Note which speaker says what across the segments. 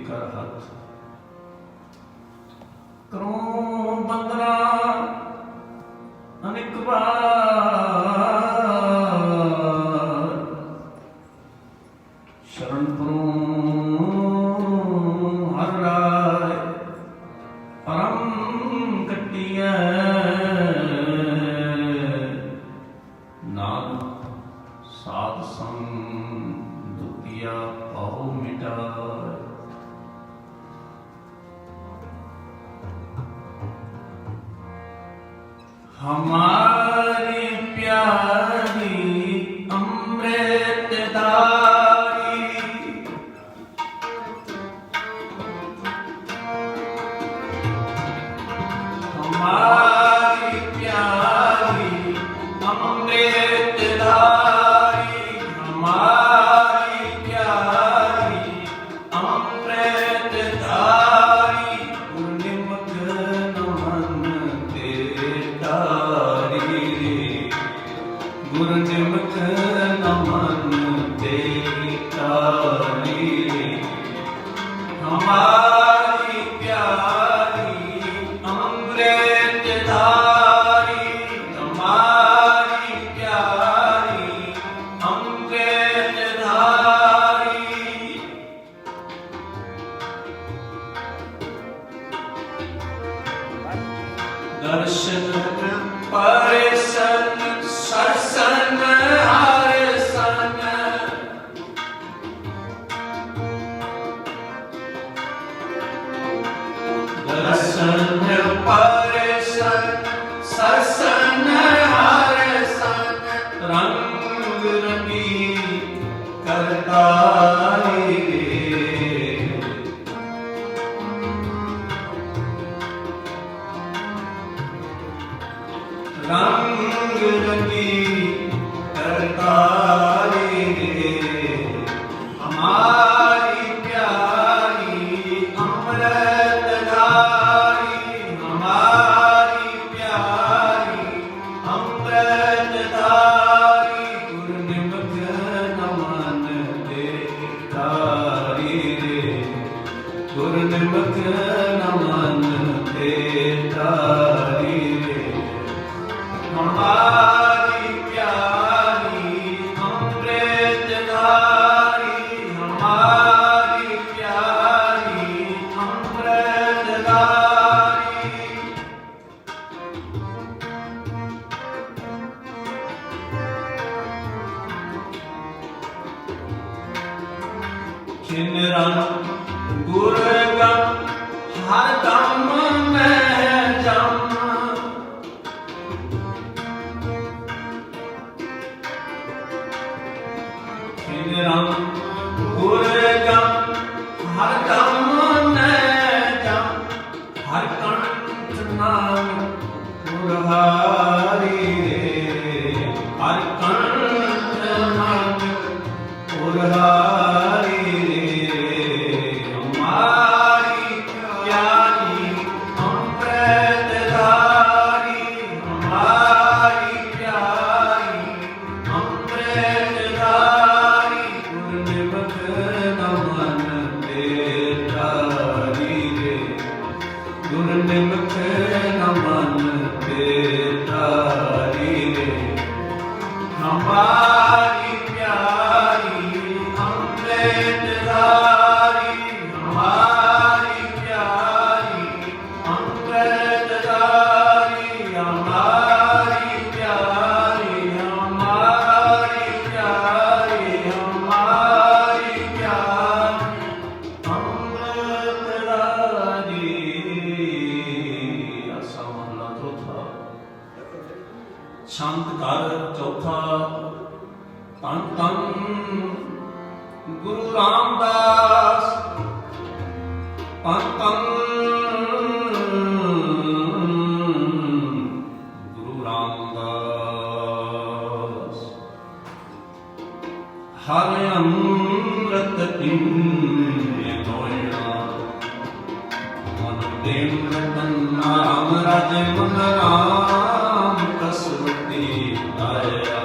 Speaker 1: कर हथ करों बंदना अनेक बार शरण परों हर राय परम कटिया नानक साध संग दुतिया पाहो मिटाए। हमारी प्यारी अमृतधारी हमारी प्यारी अमृतधारी हमारी प्यारी अमृतधारी गुरनिमक नमन तेरे तारी गुरनिमक नमन तेरी तारी हमारी प्यारी अमृतधारी हमारी प्यारी अमृतधारी दर्शन परिसन सरसन हरसन दर्शन परिसन सरसन हरसन रंग रंगी करतारी रंग रंगी करतारी हमारी प्यारी अमृतधारी हमारी प्यारी अमृतधारी गुरनिमक नमन तेरी तारी गुरनिमक नमन तेरी तारी हमारी प्यारी अमृतधारी हमारी प्यारी अमृतधारी जिन रंग गुरगम हर दम में जम गुरगम हर दम जम हर कंठ नाम मुरारी हर कंठ नाम मुरारी हमारी प्यारी अमृतधारी हमारी प्यारी अमृतधारी गुरनिमक नमन तेरी गुरनिमक नमन तेरी हमारी प्यारी अमृतधारी हमारी प्यारी अमृतधारी हमारी प्यारी हमारी प्यारी हमारी प्यारी अमृतधारी। आसा महला चौथा छंद कर चौथा तन तन गुरु रामदास तन तन गुरु रामदास हर अमृत पिंड नोयना मन देव रतन राम राजे मन राम कसवती आया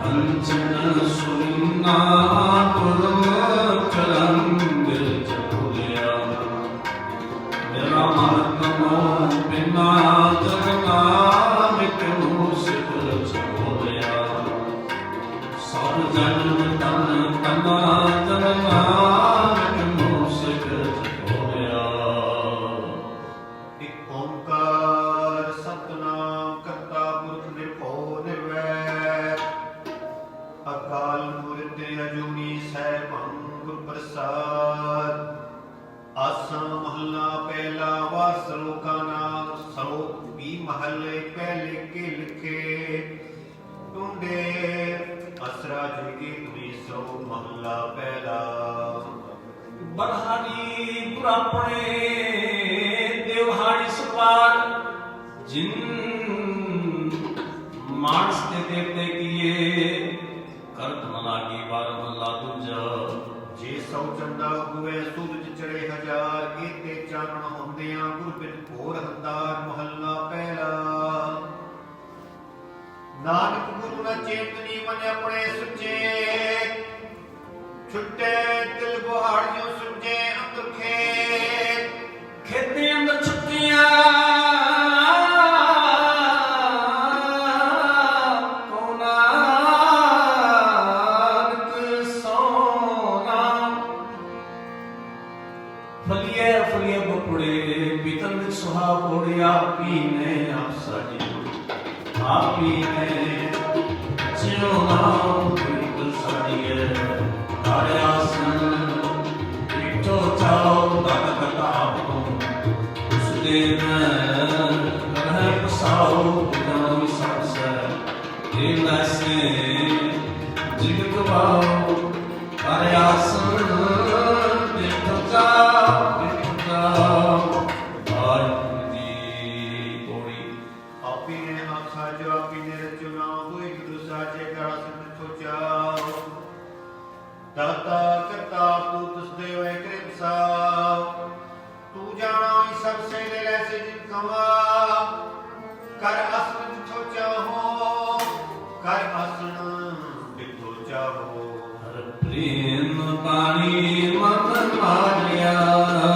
Speaker 1: कंचन सुना तुम चरण
Speaker 2: ਆਸਾ ਮਹੱਲਾ ਪਹਿਲਾ ਵਾ ਸਲੋਕਾ ਨਾਲ ਸਲੋਕ ਵੀ ਮਹੱਲੇ ਪਹਿਲੇ ਕੇ ਲਿਖੇ ਟੁੰਡੇ ਅਸਰਾ ਜੁਗੀ ਤੁਮੀ ਸੋ ਮਹੱਲਾ ਪਹਿਲਾ
Speaker 1: ਬਰਹਾਰੀ ਪੁਰਾਪਣੇ ਦੇਵਹਾੜੀ ਸਵਾਰ ਜਿਨ ਮਾਨਸ ਤੇ ਦੇਵਤੇ ਕੀਏ ਕਰਤ ਨ ਲਾਗੀ ਬਾਰ ਮਹੱਲਾ ਦੂਜਾ
Speaker 2: ਜੇ ਸੌ ਚੰਦਾ ਹੋਵੇ ਸੂਰਜ ਚੜੇ ਹਜ਼ਾਰ ਕੀਤੇ ਚਾਨਣ ਹੁੰਦਿਆਂ ਗੁਰਬਿਨ ਘੋਰ ਹੰਦਾਰ ਮਹੱਲਾ ਪਹਿਲਾ ਨਾਨਕ ਗੁਰੂ ਨਾ ਚੇਤਨੀ ਮਨ ਆਪਣੇ ਸੁਚੇ ਛੁੱਟੇ ਦਿਲ ਬੁਹਾੜਿਓ ਸੁਝੇ ਅੰਦਰ ਖੇਤ
Speaker 1: ਖੇਤੇ ਅੰਦਰ ਛੁੱਟੀਆਂ आपी ने आप साजी आपी ने जियो नाम बिल्कुल साजी है तारे आसन बिठो जाओ दादा करता आपको उस दिन रह पसाओ बुदाम सबसे दिल ऐसे जिग गवाओ तारे आसन बिठो जाओ
Speaker 2: ਸਾਜੋ ਆਪੀ ਨੇ ਰਚੋ ਨਾਮ ਹੋਏ ਗੁਰੂ ਸਾਚੇ ਕਾ ਸਿਮਰ ਸੋਚਾਓ ਦਾਤਾ ਕਰਤਾ ਤੂੰ ਤੁਸਦੇ ਹੋਏ ਕਿਰਤ ਸਾਉ ਤੂੰ ਜਾਣਾ ਹੀ ਸਭ ਸੇ ਦੇ ਲੈ ਸੇ ਜਿਨ ਕਮਾ ਕਰ ਅਸਨ ਜਿਥੋ ਚਾਹੋ ਕਰ ਅਸਨ ਜਿਥੋ ਚਾਹੋ
Speaker 1: ਹਰ ਪ੍ਰੇਮ ਪਾਣੀ ਮਨ ਮਾਰਿਆ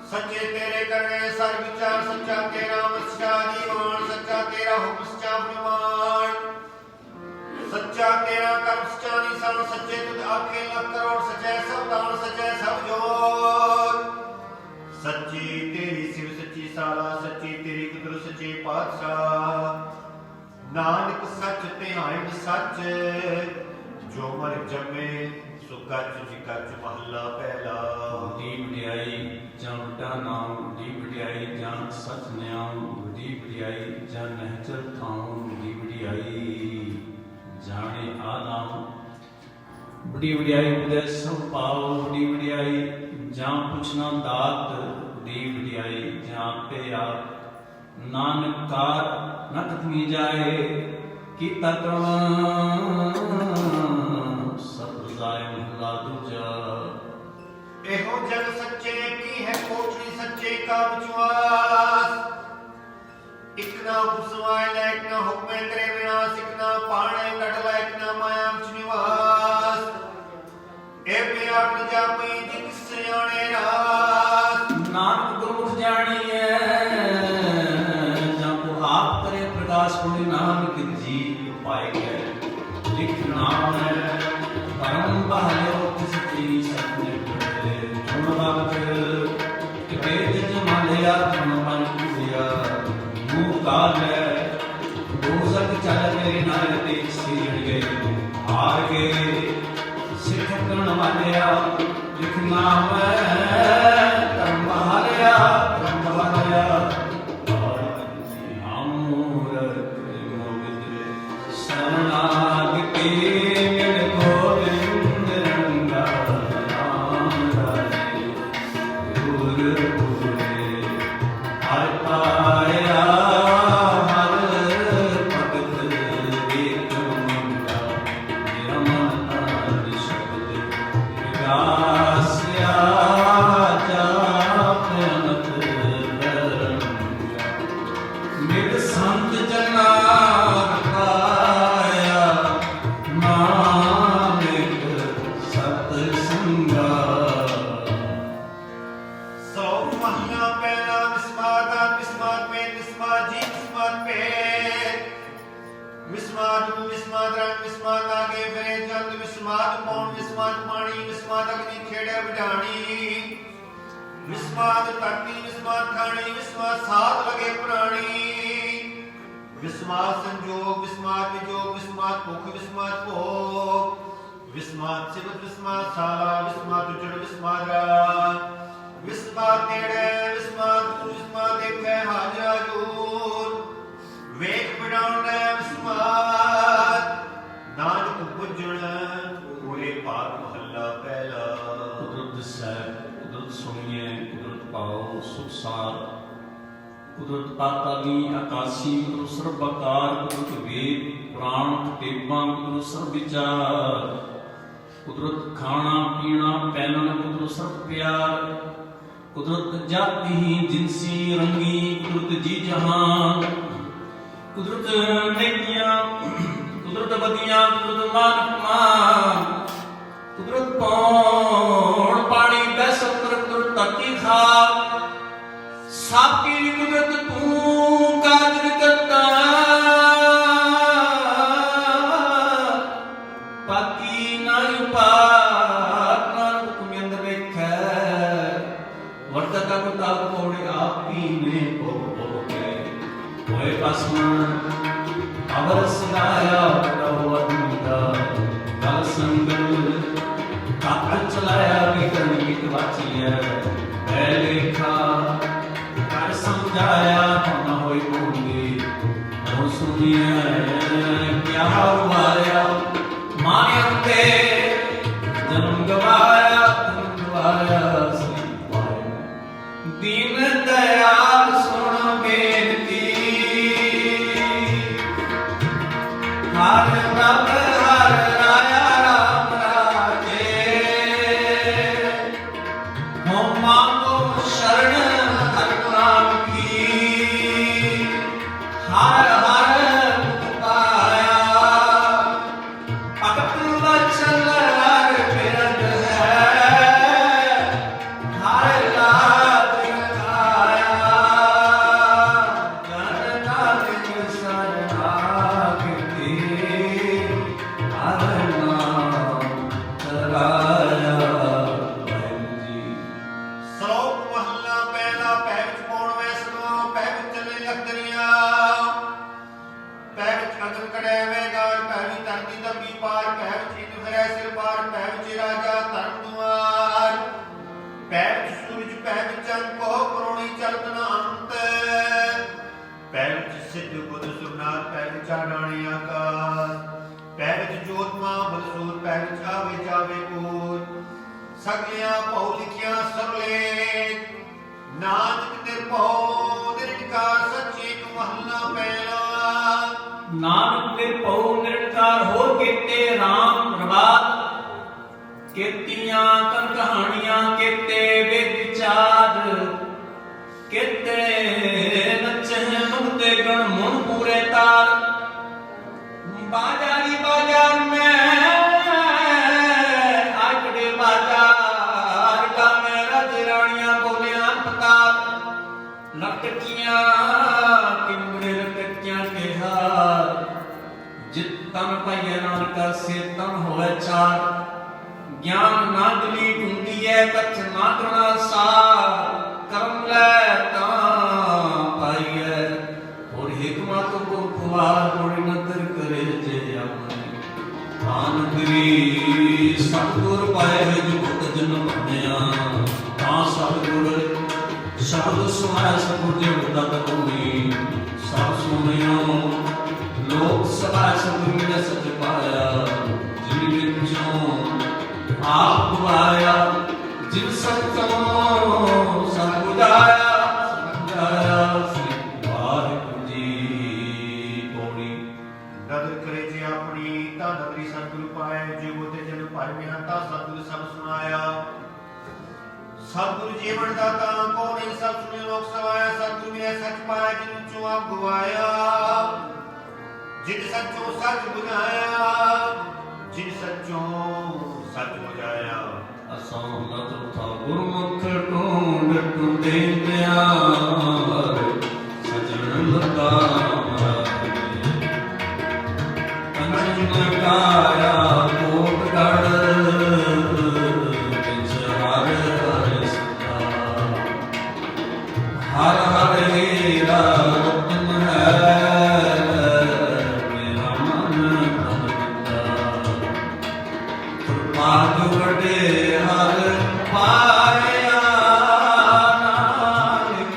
Speaker 2: सच्चे तेरे करने सर विचार सच्चा तेरा मस्या दीवान सच्चा तेरा हुक्म सच्चा फरमान सच्चा तेरा कर्म सच्चा निशान सच्चे तुझ आखे लाख करोड़ सच्चे सब दान सच्चे सब जोर सच्ची तेरी सिव सच्ची साला सच्ची तेरी कुदरत सच्चे पातशाह नानक सच ध्यान सच जो मर जमे सो गच जी गच महला पहला
Speaker 1: दी वडियाई ਜਾਂ ਵੱਡਾ ਨਾਮ ਵੱਡੀ ਵਡਿਆਈ ਜਾਂ ਸਚ ਨਿਆਮ ਵੱਡੀ ਵਡਿਆਈ ਜਾਂ ਨਹਿਚਰ ਥਾਂ ਵੱਡੀ ਵਡਿਆਈ ਜਾਣੇ ਆ ਨਾਮ ਵੱਡੀ ਵਡਿਆਈ ਉਪਦੇਸ਼ ਸਭ ਪਾਓ ਵੱਡੀ ਵਡਿਆਈ ਜਾਂ ਪੁੱਛਣਾ ਦਾਤ ਵੱਡੀ ਵਡਿਆਈ ਜਾਂ ਤੇ ਆਪ ਨਾਨਕ ਕਾਰ ਨ ਕਥਨੀ ਜਾਏ ਕੀਤਾ ਕਰਮ ਸਭ ਜਾਏ ਮਹਲਾ ਦੂਜਾ
Speaker 2: एहो जग सच्चे की है कोठरी सच्चे का विश्वास इक ना उपसवाय लायक ना हुक्मे करे विनाश इक ना पाणे कट लायक ना माया विच निवास ए प्यार न जापी जिक सियाणे रास
Speaker 1: नानक गुरमुख जानिए जब आप करे प्रकाश पुण्य नानक जी पाए गए लिख नाम है परम बहायो किस की सत्य ਕਾਲ ਹੈ ਦੋਜ਼ਖ ਚੱਲ ਮੇਰੇ ਨਾਲ ਤੇ ਸੀੜ ਗਏ ਹਾਰ ਕੇ ਸਿੱਖ ਕਰਨ ਵਾਲਿਆ ਲਿਖਣਾ ਮੈਂ ਧਰਮ ਹਾਰਿਆ ਮਿਲ ਸੰਤ ਜਨਾ ਪਾਇਆ ਨਾਨਕ ਸਤ ਸੰਗਾ।
Speaker 2: ਸੋ ਮਹੀਨਾ ਪਹਿਲਾ ਵਿਸਮਾਦ ਵਿਸਮਾਦ ਪੇ ਵਿਸਮਾਦ ਜੀ ਵਿਸਮਾਦ ਪੇ ਵਿਸਮਾਦ ਨੂੰ ਵਿਸਮਾਦ ਰੰਗ ਵਿਸਮਾਦ ਆਗੇ ਫਿਰੇ ਜਲਦ ਵਿਸਮਾਦ ਪੌਣ ਵਿਸਮਾਦ ਪਾਣੀ ਵਿਸਮਾਦ ਅਗਨੀ ਖੇੜੇ ਵਿਢਾਣੀ ਵਿਸਮਾਦ ਧਰਤੀ ਵਿਸਮਾਦ ਖਾਣੀ ਵਿਸਮਾਦ ਸਾਧ ਲਗੇ ਪ੍ਰਾਣੀ ਵਿਸਮਾਦ ਸੰਜੋਗ ਵਿਸਮਾਦ ਵਿਜੋਗ ਵਿਸਮਾਦ ਭੁਖ ਵਿਸਮਾਦ ਭੋਗ ਵਿਸਮਾਦ ਸਿਵਤ ਵਿਸਮਾਦ ਸਾਲਾ ਵਿਸਮਾਦ ਉਜੜ ਵਿਸਮਾਦ ਰਾ ਵਿਸਮਾਦ ਨੇੜੇ ਵਿਸਮਾਦ ਵਿਸਮਾਦ ਦੇਖੈ ਹਾਜ਼ਰਾ ਜੂਰ ਵੇਖ ਬਿਡਾਉਣਾ ਵਿਸਮਾਦ ਨਾਨਕ ਪੁੱਜਣ ਹੋਏ ਭਾਗ ਮਹੱਲਾ ਪਹਿਲਾ।
Speaker 1: ਕੁਦਰਤ ਸਾਹਿਬ ਕੁਦਰਤ ਸੁਣੀਏ ਕੁਦਰਤ ਪਾਓ ਸੁਖਸਾਰ ਕੁਦਰਤ ਪਾਤਾਲੀ ਆਕਾਸ਼ੀ ਕੁਦਰਤ ਸਰਬ ਆਕਾਰ ਕੁਦਰਤ ਵੇਦ ਪੁਰਾਣ ਕਤੇਬਾਂ ਕੁਦਰਤ ਸਰਬ ਵਿਚਾਰ ਕੁਦਰਤ ਖਾਣਾ ਪੀਣਾ ਪਹਿਨਣਾ ਕੁਦਰਤ ਸਰਬ ਪਿਆਰ ਕੁਦਰਤ ਜਾਤੀ ਹੀ ਜਿਨਸੀ ਰੰਗੀ ਕੁਦਰਤ ਜੀ ਜਹਾਨ ਕੁਦਰਤ ਨੇਕੀਆਂ ਕੁਦਰਤ ਵਧੀਆਂ ਕੁਦਰਤ ਮਾਨਕ ਮਾਨ ਕੁਦਰਤ ਪੌਣ ਪਾਣੀ ਬੈਸਤਰ ਕੁਦਰਤ ਧਰਤੀ ਖਾਕ ਸਭ ਕੀ ਕੁਦਰਤ ਤੂੰ ਕਾਦਰ ਕਰਤਾ ਬਾਕੀ ਨਾ ਉਪਾਰ ਨਾਨਕ ਤੁਮੇ ਅੰਦਰ ਵੇਖੈ ਵਰਤਤਾ ਕੋ ਤਾਪ ਕੋੜੇ ਆਪ ਹੀ ਨੇ ਭੋ ਕੇ ਹੋਏ ਪਸਮਨ ਅਵਰ ਸਦਾਇਆ ਪ੍ਰਭੂ ਅਦਿਤਾ ਗਲ ਸੰਗਲ ਕੱਪ ਚਲਾਇਆ ਵਿਕਰਨ ਵਿਕ ਵਾਚੀਐ ਐ ਲੇਖਾ ਕਰ ਸਮਝਾਇਆ ਨਾ ਹੋਈ ਬੋਲੀ ਹੁਣ ਸੁਣੀਐ ਕਿਆ ਹੁਆਇਆ ਮਾਨਿਆ ਤੇ ਜਨਮ ਗਵਾਇਆ ਸ੍ਰੀ ਵਾਹਿਗੁਰੂ ਦੀਨ ਦਇਆਲ ਸੁਣ ਬੇਨਤੀ ਹਰ ਪ੍ਰਭ ਹਰ ਰਾਇਆ ਰਾਮ ਰਾਜੇ ਹੋ ਮੰਗੋ ਸ਼ਰਨ ਹਰ ਨਾਮ ਕੀ ਹਰ ਹਰ ਪਾਇਆ ਭਗਤ ਵਚਨ ਹਰ ਬਿਰਧ ਹੈ ਹਰ ਲਾਜ ਕਾਇਆ ਜਨ ਨਾਨਕ ਸਰਨਾਗਤੀ ਹਰ ਨਾਮ ਤਰਾਇਆ। ਵਾਹਿਗੁਰੂ ਜੀ।
Speaker 2: ਸ਼ਲੋਕ ਮਹੱਲਾ ਪਹਿਲਾ ਪੈ ਵਿੱਚ ਪੌਣ ਵੈਸਨੋ ਪੈ ਵਿੱਚ ਚੱਲੇ ਲਖਦਰੀਆ ਪੈ ਵਿੱਚ ਅਗਨ ਕੜੈ ਵੇਗਾਰ ਪੈ ਵਿੱਚ ਧਰਤੀ ਦੱਬੀ ਪਾਰ ਪੈ ਵਿੱਚ ਇੰਦ ਫਿਰੈ ਸਿਰ ਪਾਰ ਪੈ ਵਿੱਚ ਰਾਜਾ ਧਰਮ ਦੁਆਰ ਪੈ ਵਿੱਚ ਸੂਰਜ ਪੈ ਵਿੱਚ ਅੰਕੋ ਕਰੋੜੀ ਚਲਤ ਨ ਅੰਤ ਪੈ ਵਿੱਚ ਸਿੱਧ ਬੁੱਧ ਸੁਰਨਾਥ ਪੈ ਵਿੱਚ ਆਡਾਣੀ ਆਕਾਸ਼ ਪੈ ਵਿੱਚ ਜੋਤਮਾ ਬਲਸੂਰ ਪੈ ਵਿੱਚ ਆਵੇ ਜਾਵੇ ਪੂਰ ਸਗਲਿਆਂ ਭਉ ਲਿਖਿਆ ਸਰਲੇ ਨਾਨਕ ਤੇ ਭਉ ਨਿਰੰਕਾਰ ਸੱਚੇ ਇੱਕ ਮਹੱਲਾ ਪਹਿਲਾ।
Speaker 1: ਨਾਨਕ ਤੇ ਭਉ ਨਿਰੰਕਾਰ ਹੋਰ ਕੀਤੇ ਰਾਮ ਰਵਾਦ ਕੀਤੀਆਂ ਕਨ ਕਹਾਣੀਆਂ ਕੀਤੇ ਵੇਦ ਵਿਚਾਰ ਕੀਤੇ ਨਚਹਿ ਮੁਕਤੇ ਗਣ ਮੁਨ ਪੂਰੇ ਤਾਰ ਬਾਜਾਰੀ ਬਾਜ਼ਾਰ ਮੈਂ ਆਕੜੇ ਬਾਜ਼ਾਰ ਕਾ ਮੇਰਾ ਰਾਣੀਆਂ ਬੋਲਿਆ ਪਤਾਰ ਲਟਕੀਆਂ ਕਿੰਗੜੇ ਲਟਕੀਆਂ ਕਿਹਾ ਜਿਤ ਤਨ ਪਾਈਏ ਨਾਨਕਾ ਸੇ ਤਨ ਹੋਵੇ ਚਾਰ ਗਿਆਨ ਨਾ ਦਲੀ ਹੁੰਦੀ ਹੈ ਕਛ ਨਾ ਕਰਨਾ ਸਾਰ ਕਰਮ ਲੈ ਤਾਂ ਪਾਈਏ ਹੋਰ ਹਿਕਮਤ ਕੋ ਖੁਆਰ ਕੋੜੀ ਨਦਰ ਕਰੇ ਜੇ ਆਪਣੇ ਆਨੰਦਰੀ ਸਤਿਗੁਰ ਪਾਏ ਜੋ ਭਗਤ ਜਨ ਬੰਨਿਆ ਤਾਂ ਸਤਿਗੁਰ ਸ਼ਬਦ ਸੁਣਾਇਆ ਸਤਿਗੁਰ ਦੇ ਉਦਾਂ ਤੂੰ ਸਭ ਸੁਣਿਓ ਲੋਕ ਸਭਾ ਸਤਿਗੁਰ ਨੇ ਸੱਚ ਪਾਇਆ ਜਿਨ ਵਿੱਚੋਂ ਆਪ ਗਵਾਇਆ ਜਿਨ ਸਤਿਗੁਰ ਸਭ ਬੁਝਾਇਆ ਸ੍ਰੀ ਵਾਹਿਗੁਰੂ ਜੀ। ਪੌੜੀ
Speaker 2: ਨਦਰ ਕਰੇ ਜੇ ਆਪਣੀ ਤਾਂ ਨਦਰੀ ਸਤਿਗੁਰ ਪਾਏ ਜਿਉ ਤੇ ਜਨ ਭਰਮਿਆ ਤਾਂ ਸਤਿਗੁਰ ਸਭ ਸੁਣਾਇਆ ਸਤਿਗੁਰ ਜੀਵਨ ਦਾਤਾ ਕੋ ਨਹੀਂ ਸਭ ਸੁਣੇ ਲੋਕ ਸਵਾਇਆ ਸਤਿਗੁਰ ਨੇ ਸੱਚ ਪਾਇਆ ਜਿਨ सच्चो आप गवाया, जिन सच्चो सच बुझाया, जिन सच्चो सच बुझाया।
Speaker 1: असां नत था गुरमुख ढूंढ ढूंढेंदिया सजन लगा कंचन काया कोटगढ़ विच हर हर सदा हर हर हीरा रतन है मेरा मन भाग वडे हर पाया नानक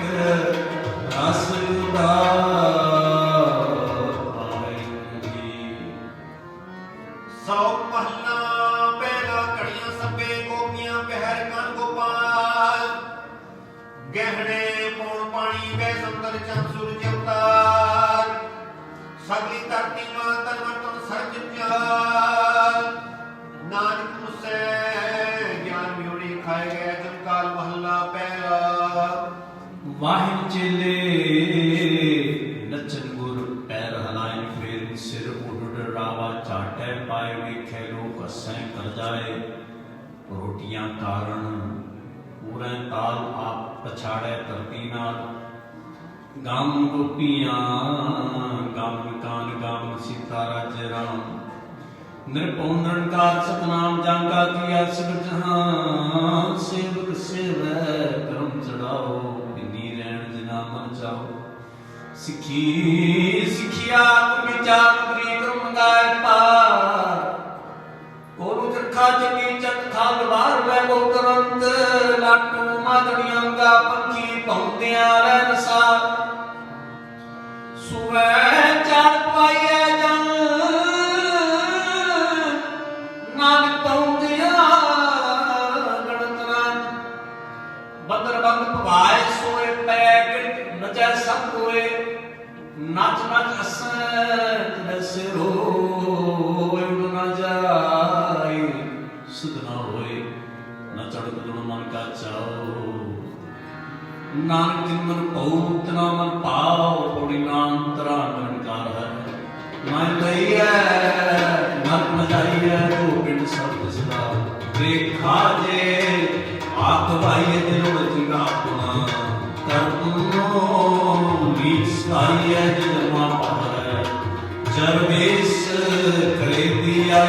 Speaker 1: रस
Speaker 2: सौ महला पहला कड़ियां सभे गोपियां पहर कन गोपाल गहने पौन पानी वे संतर चंद सूरज अवतार सगली धरती मां तन वर्तन सर्ज जाल नानक मुझसे ज्ञान म्योड़ी खाए गए जमकाल महला पहला।
Speaker 1: वाहिन चेले नचन गुर पैर हलाइन फेर सिर उड़ रावा चाटे पाए वेखे लोक हसें कर जाए रोटियां कारण पूरे ताल आप पछाड़े धरती नाल गम गोपियां गम कान गम सीता राज राम निरपौन निरंकार सतनाम जागा किया सिर जहां सेवक सेवै करम चढ़ाओ बिनी रहन जिना मन चाहो सिखी सिखिया विचार करी क्रम गाय पार कोरु चरखा जगी चत खाल वार वे गो करंत लाटू मादड़ियां गा पंखी पौंदियां रहन सा सुवै चार पाइए जन नानक पौंदियां गणतना बंदर बंद भवाए सोए पैग नचै सब कोए नाच नाच हसैं जैसे रोए उड़ न जाए सुध न होए न चढ़ गुण मन का चाओ नानक जिन मन पाऊ तना मन पाओ पौड़ी नाम तरा निरंकार है मन लइए नरक न जाइए तो पिंड सब सदा देखा जे आख भाई दिलो जिगा पुना करनो नीच आइए जन्मा पाए जरवेश करे दिया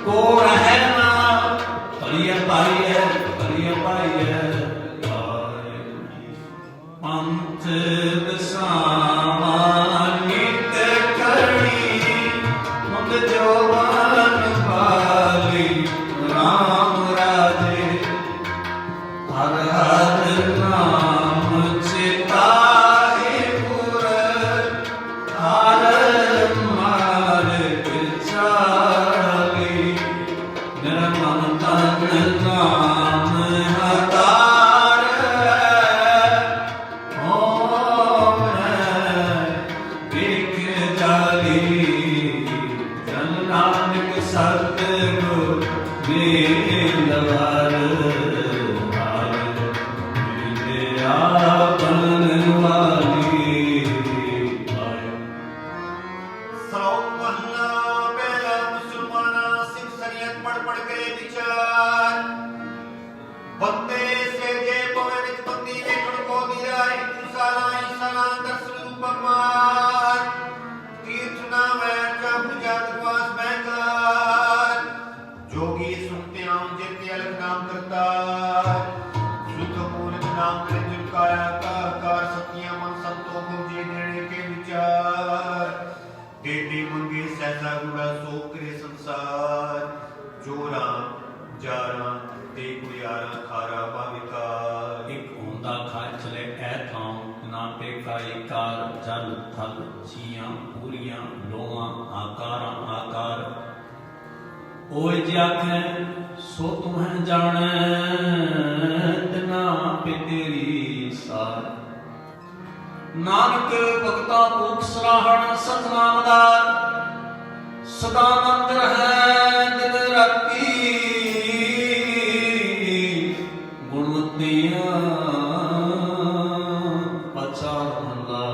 Speaker 1: को रहे ना परिय पाइए पंथ दसावा नित करी मुद जोवन पाली राम राजे हर हर नाम चिताए पुर हर मार विचारी निर्मल तन नाम हतार ओम एक जाली जन नानक सतगुर मेलवार
Speaker 2: बंदे से जे पवे विच बंदी देखण को दिया हिंदू साला दर्शन रूप भगवान तीर्थ नाम है जब जग वास बैंकर जोगी सुनते आऊं जेते अलग नाम करता सुख मूर्त नाम निरंजन काया का कार सतिया मन संतों को जे देने के विचार देते मंगे सहसा गुड़ा सो करे संसार जोरा जारा ते गुयारा खारा भाविकार
Speaker 1: एक होंदा खाए चले ऐ थां ना टेका एकार जल थल छियां पूरियां लोहां आकारां आकार ओए जे आखें सो तुम्हें जाने तिना पे तेरी सार नानक भगता भूख सराहण सतनामदार सदानंद रहै दिन राती गुणवतियां पचार महला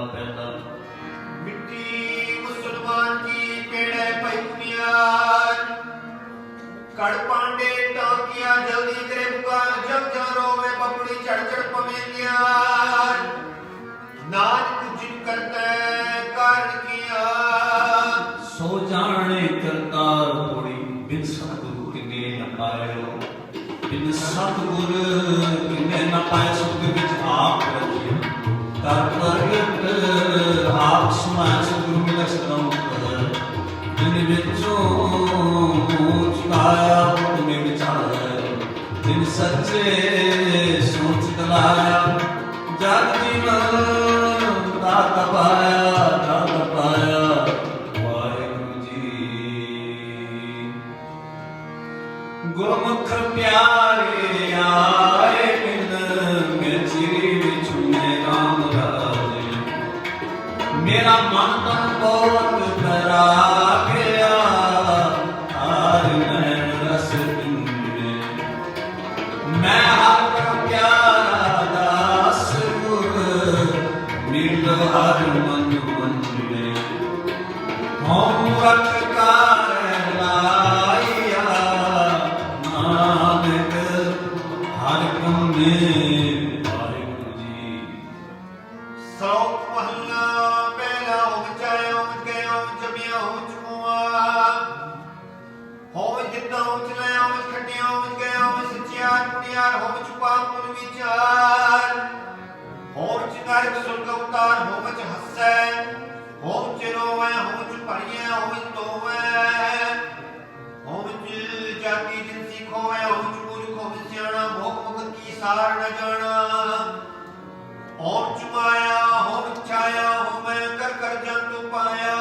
Speaker 2: नानक जिन करतै कारण किया
Speaker 1: सो जाने करतार होई बिन सतगुरु किने न पायो बिन सतगुरु किने न पाए सुख विच आप रखियो कर प्रगट आप समाय सतगुरु मिल सकम जिन विचों चुकाया तुम्हें विचार जिन सच्चे सोच तलाया जग जीवन दाता पाया वाहिगुरु जी गुरमुख प्यारे आए बिन मैं चिरी बिछुने राम राजे मेरा मन तन बहुत करा गया हार नैन रस बिंदे मैं हर प्यारा दास गुर मिल हर मन मंदिरे हम रख कार लाया नानक हर कमे वाहिगुरु जी
Speaker 2: श्लोक महला पहला होम चाहे होम गए होम जमिया होम चुआ होम जितना होम चलाया होम खटिया होम गए होम सचियार पुनियार होम चुपा पुन विचार होम चिनारक सुर्ग अवतार होम च हस्सै होम च रोवै होम च पढ़ियै होम च दोवै होम च जाति जिनसी खोवै होम च मूर्ख होम च सियाणा भोग मुक्त की सार न जाना होम च माया होम छाया होम कर कर जंतु पाया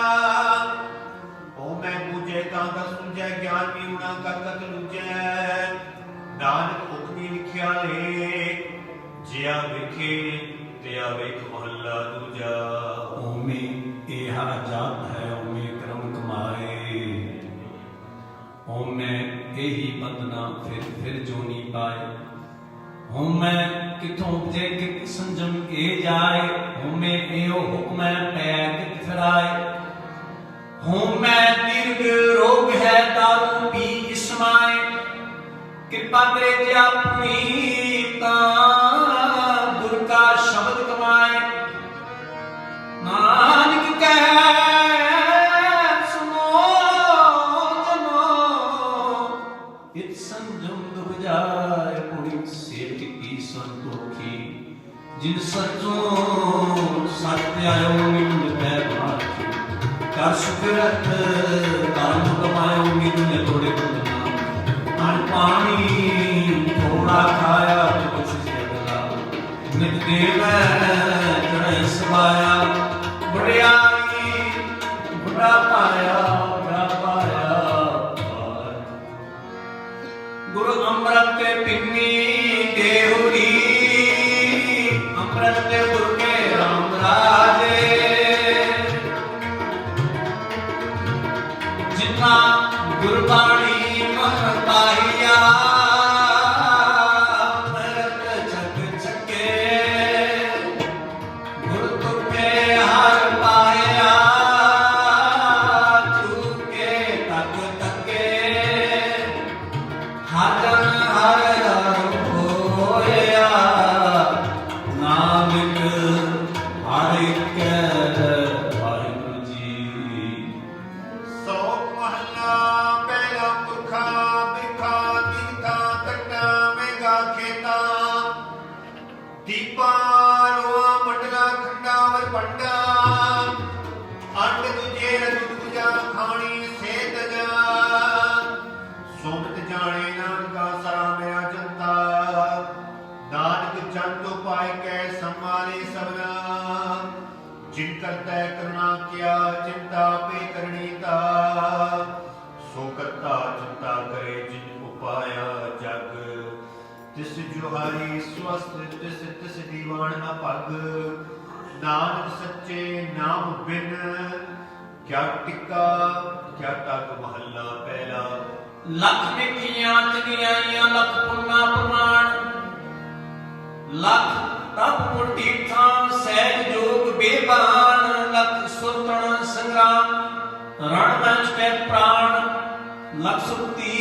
Speaker 2: होम पूजे तांदा सुझै ज्ञान पीवना कर कत लुझै नानक हुक्मी लिखिया लेख जिया विखे तिया विख महला दूजा
Speaker 1: ओमे एहा जाप है ओमे क्रम कमाए ओमे एही बंदना फिर जोनी पाए होमे किथों उपजे कि संजम ए जाए होमे एहो हुक्म पै कित फिराए होमे दीर्घ रोग है दारू पी इसमाए कृपा करे जे अपनी गुर का शब्द कमाए नानक कह सुनो जनो इत संजम दुख जाए पुरी सेठ की संतोखी जिन सचों सत्य आयो निंद पैर मारती कर सुकृत दान कमायो निंद ने थोड़े कुंदना अन पानी थोड़ा खाया तो कुछ जगला नित देव चढ़े सवाया बुढ़ियाई बुढ़ा पाया गुरु अमृत पिन्नी देहुरी अमृत गुरु के राम राजे जितना गुरबाणी मन पाहिया अमृत जग छके गुरु तुके हर पाया चूके तक तके हर होया नानक हर एक वाहिगुरु जी
Speaker 2: श्लोक महला पहला पुरखा बिरखा तीर्था तट्टा मेघा खेता दीपा रोआ मंडला खंडावर पंडा अंड तुझे रजुत तुझा खानी से तजा सोमत जाने नानका सारा मेरा जनता नानक जन तो पाए कै सम्माने सबना जिन करता करुणा किया चिंता पे करणीता सो करता चिंता करे जिन उपाया जग तिस जुहारी स्वस्थ तिस तिस दीवान न पग नानक सच्चे नाम बिन क्या टिक्का क्या तक महला पहला
Speaker 1: लख निखियां चनियाइयां लख पुन्ना प्रमाण लख तप मुठी थां सहज जोग बेबान लख सुरतण संग्राम रण में छुटे प्राण लख सुक्ति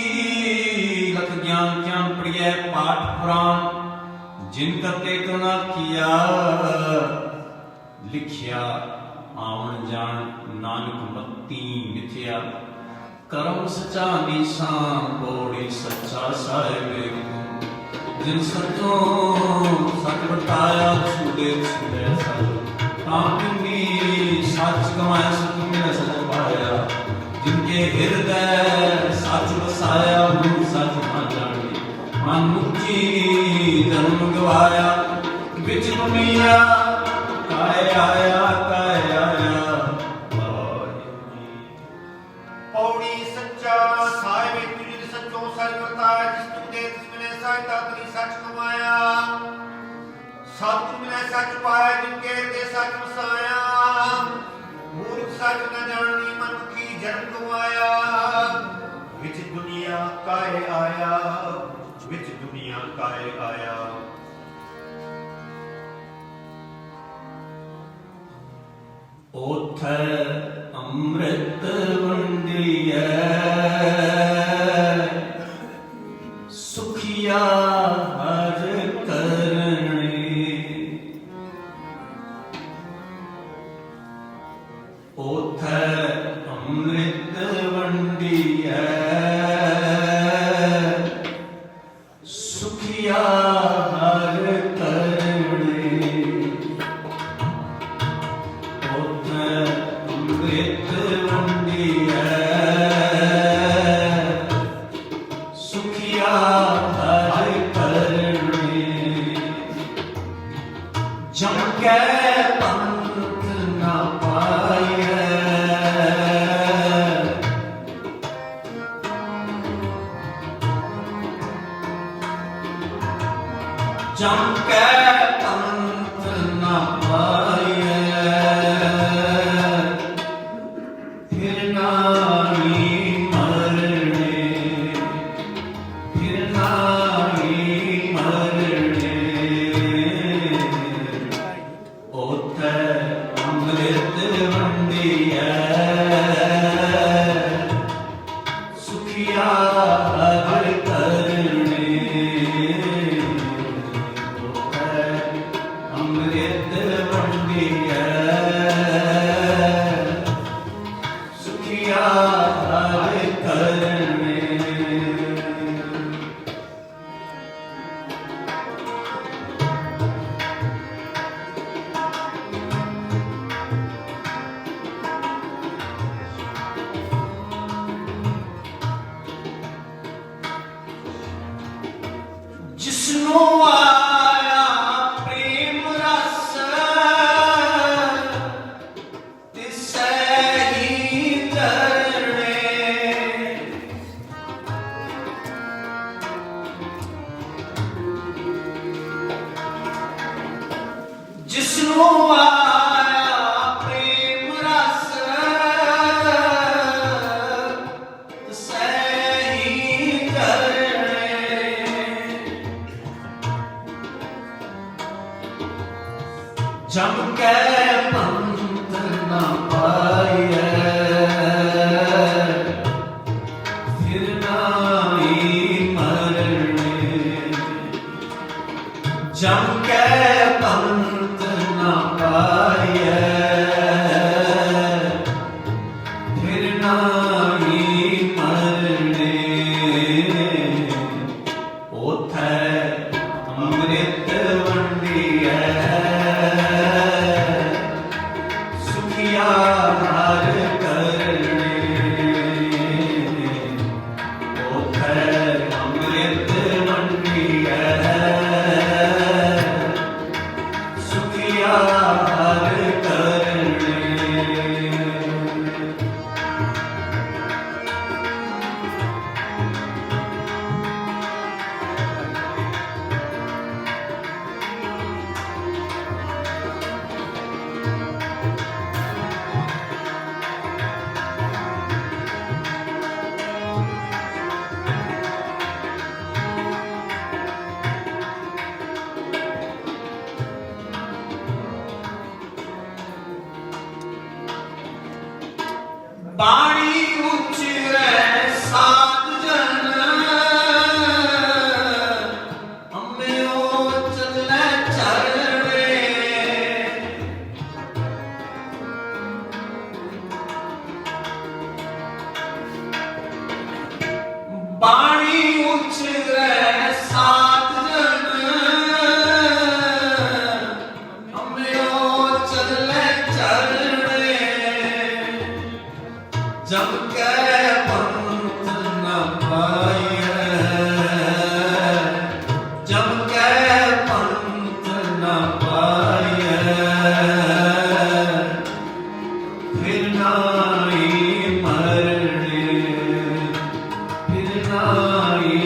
Speaker 1: लख ज्ञान ज्ञान प्रिय पाठ पुराण जिन करते करुणा किया ਲਿਖਿਆ ਆਵਣ ਜਾਣ ਨਾਨਕ ਮੱਤੀ ਮਿਥਿਆ ਕਰਮ ਸਚਾ ਨਿਸ਼ਾਨ ਬੋੜੀ ਸੱਚਾ ਸਾਹਿਬ ਜਿਨ ਸਚੋ ਸਚ ਬਤਾਇਆ ਛੂੜੇ ਛੂੜੇ ਸਚ ਆਪਨੀ ਸੱਚ ਕਮਾਇਆ ਸਚ ਮੇਰਾ ਸਚ ਪਾਇਆ ਜਿਨਕੇ ਹਿਰਦੈ ਸੱਚ ਵਸਾਇਆ ਮੂੰ ਸੱਚ ਨਾ ਜਾਣੇ ਮਨ ਮੁੱਚੀ ਜਨਮ ਗਵਾਇਆ ਵਿੱਚ ਦੁਨੀਆ ਕਾਇ ਆਇਆ
Speaker 2: ਪੌੜੀ ਸੱਚਾ ਸਾਹਿਬ ਤੁਝ ਸੱਚੋ ਸਚ ਵਰਤਾਇਆ ਜਿਸ ਤੂੰ ਦੇ ਤਿਸ ਮਿਲੇ ਸਹਾਇਤਾ ਤੇਰੀ ਸੱਚ ਕਮਾਇਆ ਸਤਿ ਮਿਲੇ ਸੱਚ ਪਾਇਆ ਜਿਨਕੇ ਹਿਰਦੇ ਸੱਚ ਵਸਾਇਆ ਮੂਰਖ ਸੱਚ ਨ ਜਾਣਨੀ ਮਨੁੱਖੀ ਜਨਮ ਗਵਾਇਆ ਵਿੱਚ ਦੁਨੀਆ ਕਾਇ ਆਇਆ ਵਿੱਚ ਦੁਨੀਆ ਕਾਇ ਆਇਆ
Speaker 1: ਉਥੈ ਅੰਮ੍ਰਿਤ ਵੰਡੀਐ ਸੁਖੀਆ ਹਰ ਕਰਨੀ ਉਥੈ ਅੰਮ੍ਰਿਤ ਵੰਡੀਐ ਸੁਖੀਆ ਹਰ ਕਰਨੀ ਉਥੈ ਅੰਮ੍ਰਿਤ ਵੰਡੀਐ ਸੁਖੀਆ ਹਰ ਕਰਨੀ ਜਮ ਕੈ ਪੰਥ ਨਾ ਪਾਈਐ ਜਮ ਕੈ ਪੰਥ ਨਾ ਪਾਈਐ ਫਿਰ ਨਾਹੀ ਮਰਣੇ ਫਿਰ ਨਾਹੀ ਮਰਣੇ ਉਥੈ ਅੰਮ੍ਰਿਤ ਵੰਡੀਐ ਸੁਖੀਆ ਹਰਿ ਕਰਨੇ ਉਥੈ ਅੰਮ੍ਰਿਤ ਵੰਡੀਐ ਸੁਖੀਆ ਹਰਿ ਕਰਨੇ ਜਿਸਨੂੰ ਆਇਆ ਪ੍ਰੇਮ ਰਸ ਤਿਸੈ ਹੀ ਚਰਣੇ ਜਿਸਨੂੰ ਆਇਆ ਪ੍ਰੇਮ ਰਸ ਤਿਸੈ ਹੀ ਚਰਣੇ ਜਮ ਕੈ ਪੰਥ ਨਾ ਪਾਈਐ ਫਿਰ ਨਾਹੀ ਮਰਣੇ ਜਮ ਕੈ ਪੰਥ ਨਾ ਪਾਈਐ ਫਿਰ ਨਾਹੀ ਮਰਣੇ ਉਥੈ ਅੰਮ੍ਰਿਤ ਵੰਡੀਐ ਸੁਖੀਆ ਹਰ ਕਰਨੇ ਉਥੈ ਅੰਮ੍ਰਿਤ ਵੰਡੀਐ ਸੁਖੀਆ ਹਰ ਕਰਨੇ ਬਾਣੀ ਉਚਰੈ ਸਾਧ ਜਨ ਅੰਮਿਓ ਚੱਲੈ ਚਰਣੇ उछरे सात जन हमयो चले चरणे जब के पंथ न पाए जब के पंथ न पाए फिर नाई मरणे फिर नाई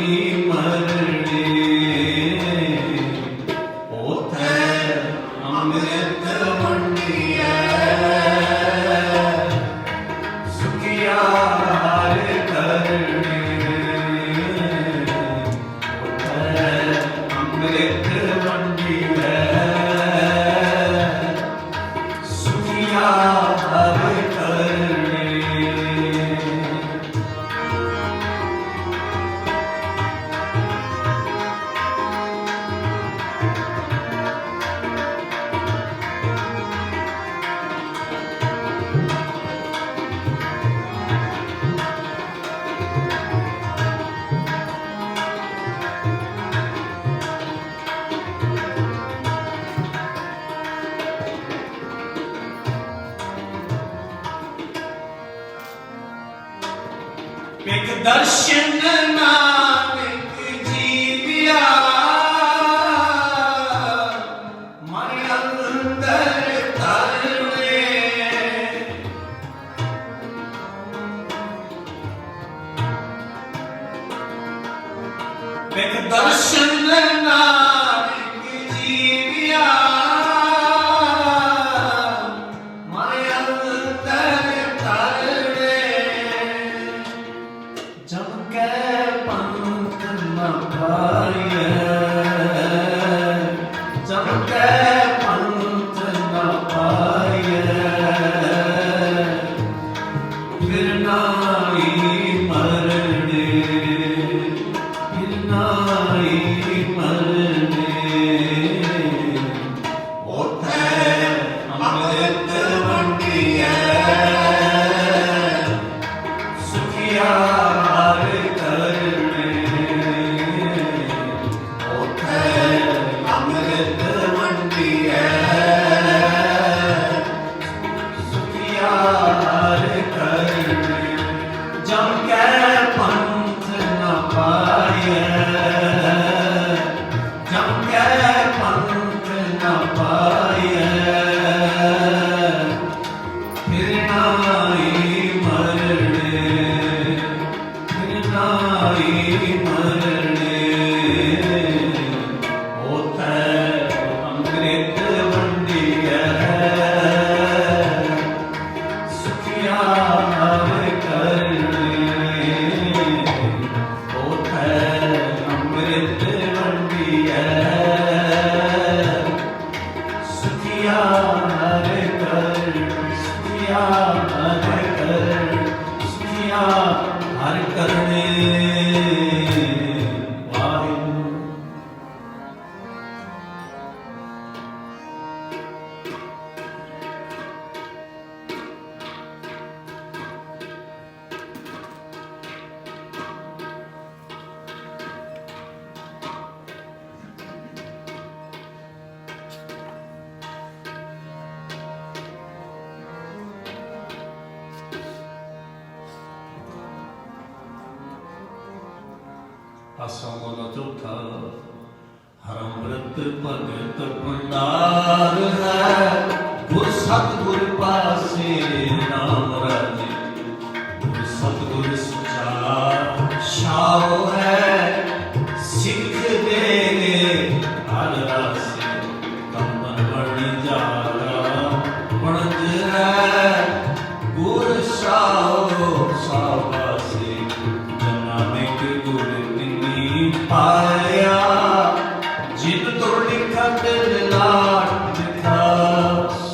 Speaker 1: मरणे ओथे अमृत मंडिया सुखिया हार करणे ओथे अमृत मंडिया सुखिया हार करणे एक दर्शन नानक जीविया मन अंदर धरवे एक दर्शन नानक जीविया मन अंदर धरवे जब के पंथ न पाए जब के पंथ न पाए फिर नाई मरणे फिर नाई मरणे ओथे अमृत मंडिया सुखिया हार करणे ओथे अमृत मंडिया सुखिया हार करणे जब के पंथ न पाए जब के पंथ न पाए फिर नाई मरणे फिर नाई मरणे ओथे अमृत मंडिया सुखिया हार करणे ओथे अमृत मंडिया सुखिया हार करणे सुखिया हार करणे सुखिया हार करणे वाहिगुरू आसमन चौथा हर अमृत भगत भंडार है गुर सतगुर पासे नाम राजे गुर सतगुर सुचार शाओ है सिख देगे हर रासे कंबन बड़ी जारा बनज है गुर शाओ शाबासे जनानिक गुर पाया जिन तो लिखा दिल लाट लिखा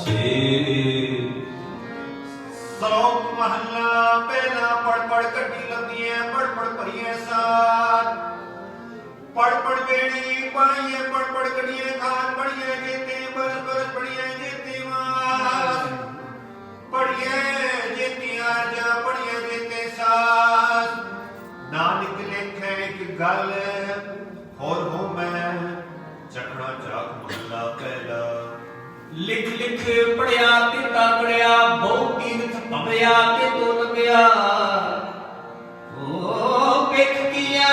Speaker 1: से
Speaker 2: श्लोक महला पहला पढ़ पढ़ कटी लगिए पढ़ पढ़ पढ़िए साथ पढ़ पढ़ बेड़ी पाइए पढ़ पढ़ कटिए खान पढ़िए जेते बरस बरस पढ़िए जेते मास पढ़िए जेते आजा पढ़िए जेते सास नानक लिखे एक गल
Speaker 1: पढ़िया ते ताकड़िया बहु तीर्थ भवया ते तो लग्या ओ बेख किया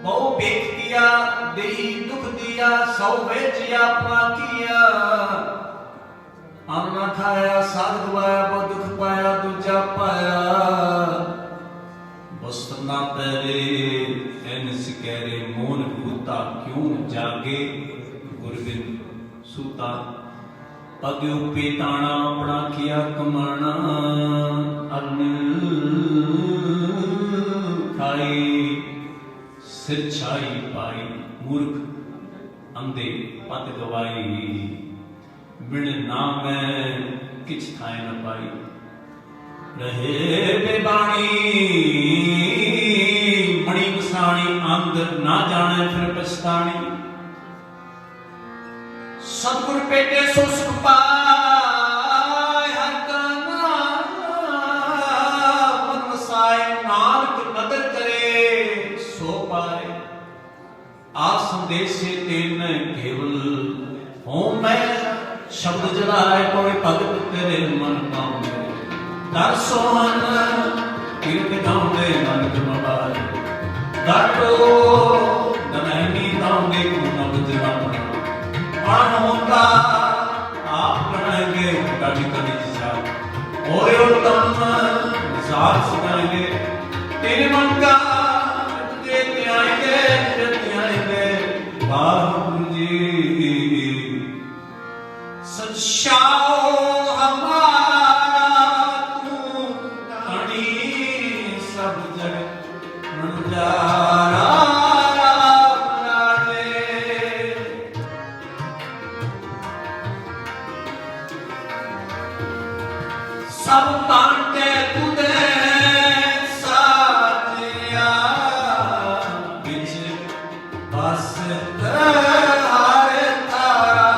Speaker 1: बहु बेख किया देही दुख दिया सौ वेचिया पाकिया अन्न खाया साध गवाया बहु दुख पाया दूजा पाया वस्त्र ना पहरे एनस कहरे मोन भूता क्यों जागे गुरबिंद सूता पग्यो पेताना अपना किया कमाना अन्न खाई सिर छाई पाई मूर्ख अंधे पत गवाई बिन नाम किछ थाए न पाई रहे बेबाणी मणि गुसाणी अंध ना जाने फिर पछतानी सतगुर पेटे सो सुख पाए हर का मन वसाए नानक नदर करे सो पाए आ संदेश तेन केवल हो मैं शब्द जलाए कोई भगत तेरे मन पाऊं दर सोहन कीर्त गाਉਂਦੇ ਮਨ ਜਮਾਵਾਰ ਦਾਟੋ ਦਮੈਨੀ ਗਾਉਂਦੇ ਕੁਨ ਬਜਵਾਨਾ ਆਣ ਹੁੰਦਾ ਆਪ ਬਣਾਏਗੇ ਕਦੀ ਕਦੀ ਜਿਸਾ ਓਏ ਉਤਮ ਸਾਥ ਸਿਖਾਏਗੇ ਤੇਰੇ ਮਨ ਕਾ ਦੇ ਤੇ ਆਏਗੇ ਵਾਹਿਗੁਰੂ ਜੀ ਸਚਾਓ सब पांडे तुदे साजिया बिच बस हारे तारा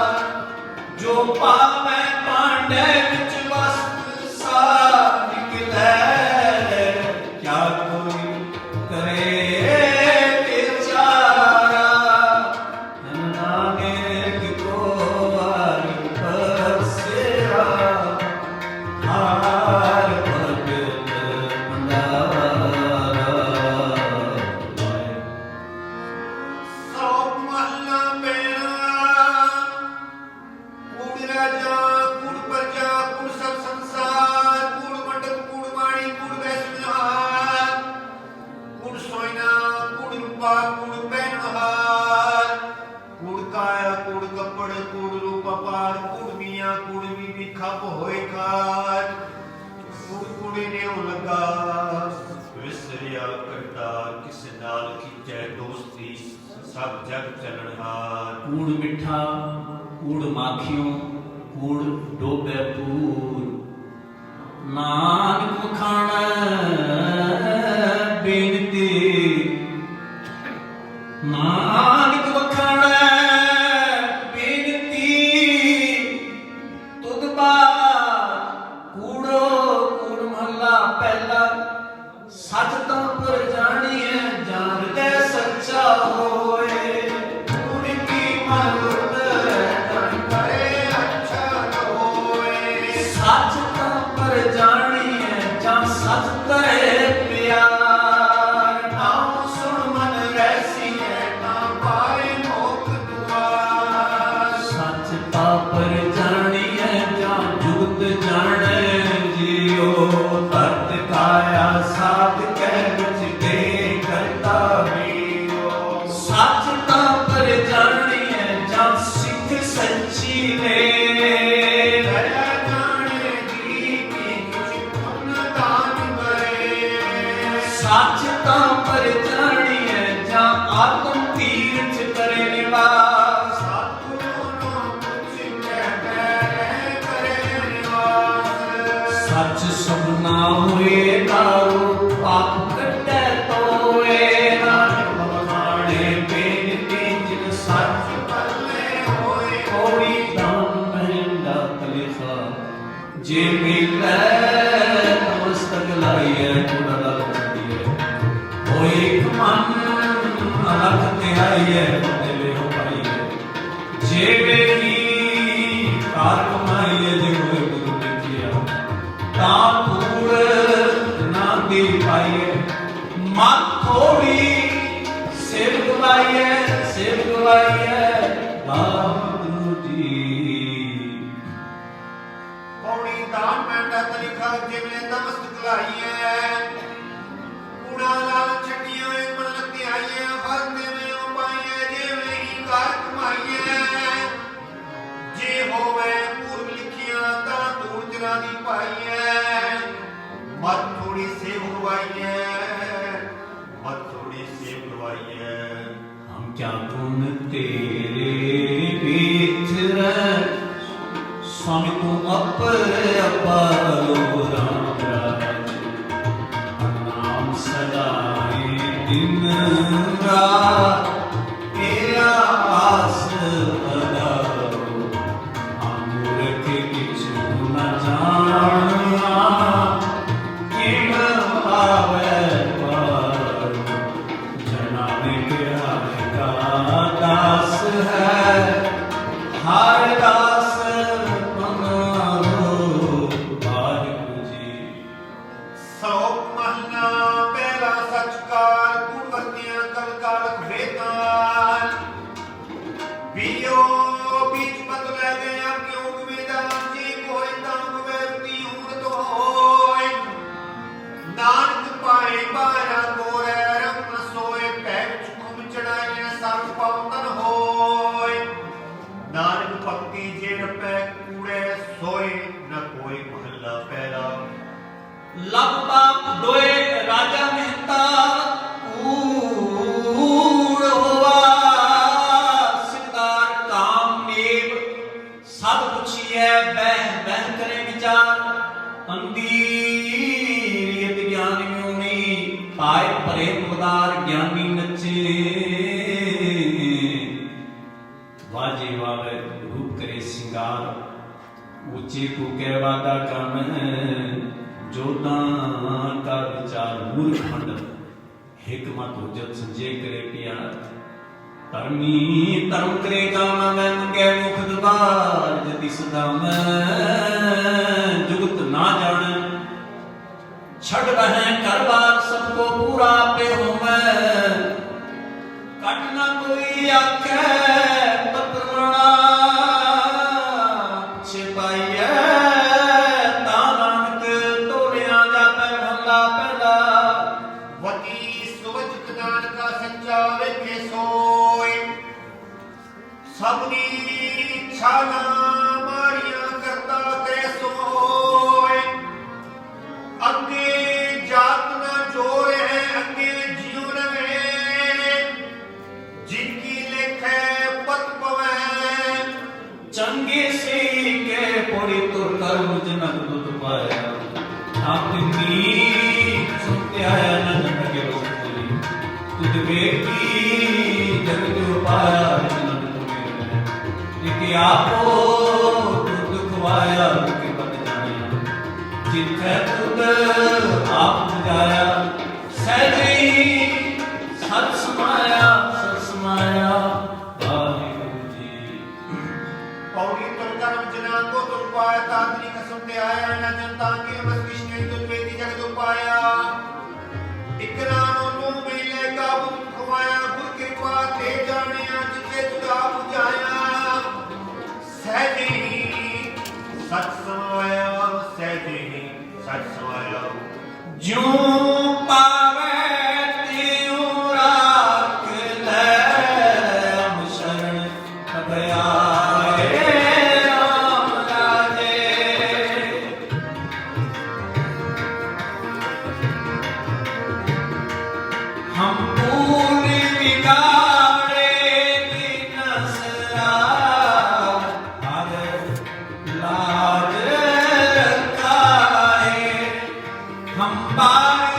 Speaker 1: जो पावे पांडे बिच बस सा निकले क्या कोई करे बेचारा नानक को आरी परसेरा हार भगत भंडारा
Speaker 2: सौ महला मेरा कूड़ राजा कूड़ प्रजा कूड़ सब संसार कूड़ मंडप कूड़ वाणी कूड़ वैष्णहार कूड़ सोयना कूड़ रूपा कूड़ पहनहार कूड़ काया कूड़ कपड़ कूड़ रूप अपार कूड़ मियाँ कूड़ बीबी खप होए खार कूड़ कूड़े ने लगा विसरिया करता किस नाल खींचे दोस्ती सब जग चलनहार
Speaker 1: कूड़ मिठा कूड़ माखियों कूड़ डोबे पूर नानक खाना बेनती नानक वखाना बेनती तुद कूड़ो कूड़ महला पहला सच तो पर जानिए जान दे सच्चा होए कूड़ की मरुद करे अच्छा होए सच तो पर जानिए जान सच करे प्यार नाम सुन मन रैसी है ना पाए मोख दुआर सच तो पर जानिए जान जुगत जाने जियो तत् काया साध कह मुझ दे करता वीरो सच तो पर जानिए जान सिद्ध सच्ची ने दया जाने जी की कुछ पुन दान करे सच तो पर जानिए जान आत्म तीर्थ करे निवास सतगुरु नो कुछ कहते करे निवास सच सबना हुए दारू पाप कटे तोए नानक बखाने बेनती जिन सच पल्ले होए कोई दाम महंगा कलेखा जे मिले नमस्तक लाइए कुड़ा लगिए होए एक मन अलग ते आइए देवे हो पाइए जेवे ही कार कमाई जे होए गुरु लिखिया ता पूर ना दे पाइए मत थोड़ी सिर गुवाइए वाहिगुरु जी।
Speaker 2: पौड़ी दान मैंडा तरीका जिਵੇਂ नमस्त कलाइए कूड़ा लाल छटियों मन लगती आइए फल देवे उपाइए जिਵੇਂ ही कार कमाइए जे होवे पूर्व लिखिया ता धूड़ जला दी पाइए मत थोड़ी सेव गवाइए मत थोड़ी सेव गवाइए।
Speaker 1: हम क्या गुण तेरे बिछड़ स्वामी तू अपारो राम राज नाम सदाए दिन रात तेरा आस अदारो मूर्ख किछु न जाना किम पावे पारो जनाने के हर का दास है हर दास
Speaker 2: श्लोक महला पहला सचकार गुणवतियां कल कालक वेतान बियो बीच पत ले गया क्यों वेदान जी कोई तंग व्यक्ति उमत होय नानक पाए बारा गोरे रंग सोए पैच खुम चढ़ाए सब पवतन होय नानक भक्ति जेड़ पे कूड़े सोए न कोई महला पहला।
Speaker 1: लब बाप दोए राजा मेहता कूड़ होवा सितार काम नेब सब पुछिए बह बह करे विचार अंधीर ज्ञान म्योनी पाए परे मुदार ज्ञानी नचे वाजे वावे रूप करे सिंगार ऊंचे को कहवादा काम जोदान का विचार मूर्ख खंड हिकमत हुजत संजय करे प्यार धर्मी धर्म करे काम मैं मंगे मुख द्वार जति सदा मैं जुगत ना जाने छड़ बह करवार सबको पूरा पे हूं मैं कट ना कोई आखे पत्रना छिपाइए सबनी छाला मारिया करता करे सोए अगे जात ना जोर है अगे जियो रवे जिनकी लेखे पत पवे चंगे से के पड़ी तुर कर मुझ न दुख पाया अपनी सुनते आया न जन के रोक तुझ बेटी जग जो पाया आपो दुखवाया के बन जाने जिथे खुद आप बुझाया सहजी सत समाया वाहिगुरु जी।
Speaker 2: पौड़ी तुर कर्म जना को तुर पाया तांत्रिक कसम ते आया न जनता के बस कृष्ण तुर वेदी जग तो पाया इकरानो तुम मिले का बुख खवाया गुर कृपा ते जाने जिथे तुझा बुझाया सहजी सच समाया
Speaker 1: ज्यों पावे त्यों राख ले हम शरण अब आए राम राजे। हम पूरी बिगाड़े दिन सरा लाज काहे हम बार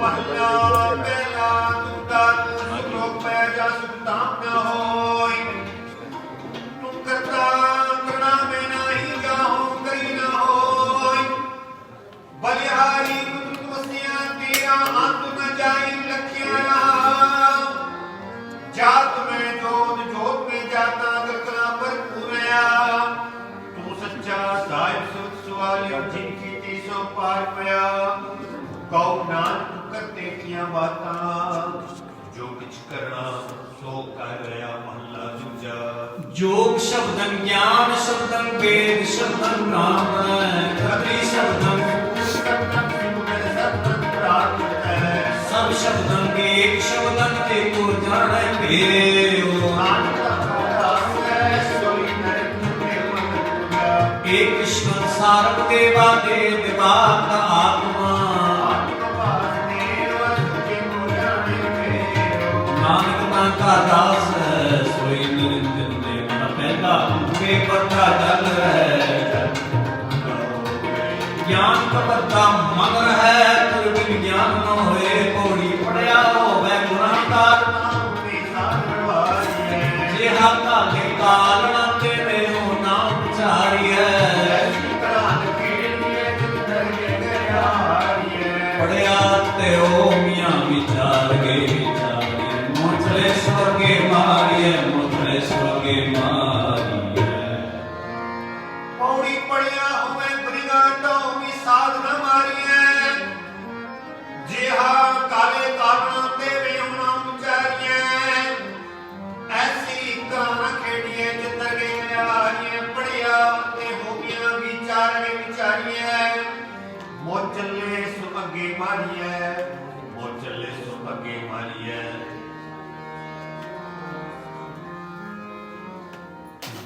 Speaker 2: महला पहला तुमका सुख लोक में जा सुख धाम न होय तुम करता करना में नहीं जाओ कहीं न होय बलिहारी तुमसिया तेरा अंत न जाई लखिया जात में जोत में जाता गलकना पर पूरया तू सच्चा साहिब सुख सवालियो जिनकी तीसो पार पया कौ नान तू करते किया बातां जो कुछ करना सो कर रहा महला दूजा
Speaker 1: जोग शब्दं ज्ञान शब्दं वेद शब्दं नाम कवि शब्दं सब शब्दं एक शब्दं ते को जाने फेरो एक संसार देवा देवात आत्मा नानक नाम का दास सोई निरंजन ने मन पहला वे पता जल है ज्ञान का पत्ता मगर है तुर बिन ज्ञान न होए पौड़ी पड़या हो वह गुनाहगार जे हाथा के कालना ते में हो नाम चारिय पड़या ते ओ मियां विचार गे मोचले स्वर्गे मारिय मोचले स्वर्गे मारिय
Speaker 2: पौड़ी पड़िया हुए ब्रिगाटों की साधना मारिए जेहा काले कारणों ते वे होना उचारिए ऐसी काना खेड़िए जितर गए आरिए पड़िया ते होगियां विचारिए मोचले सु अगे मारिए मोचले सु अगे मारिए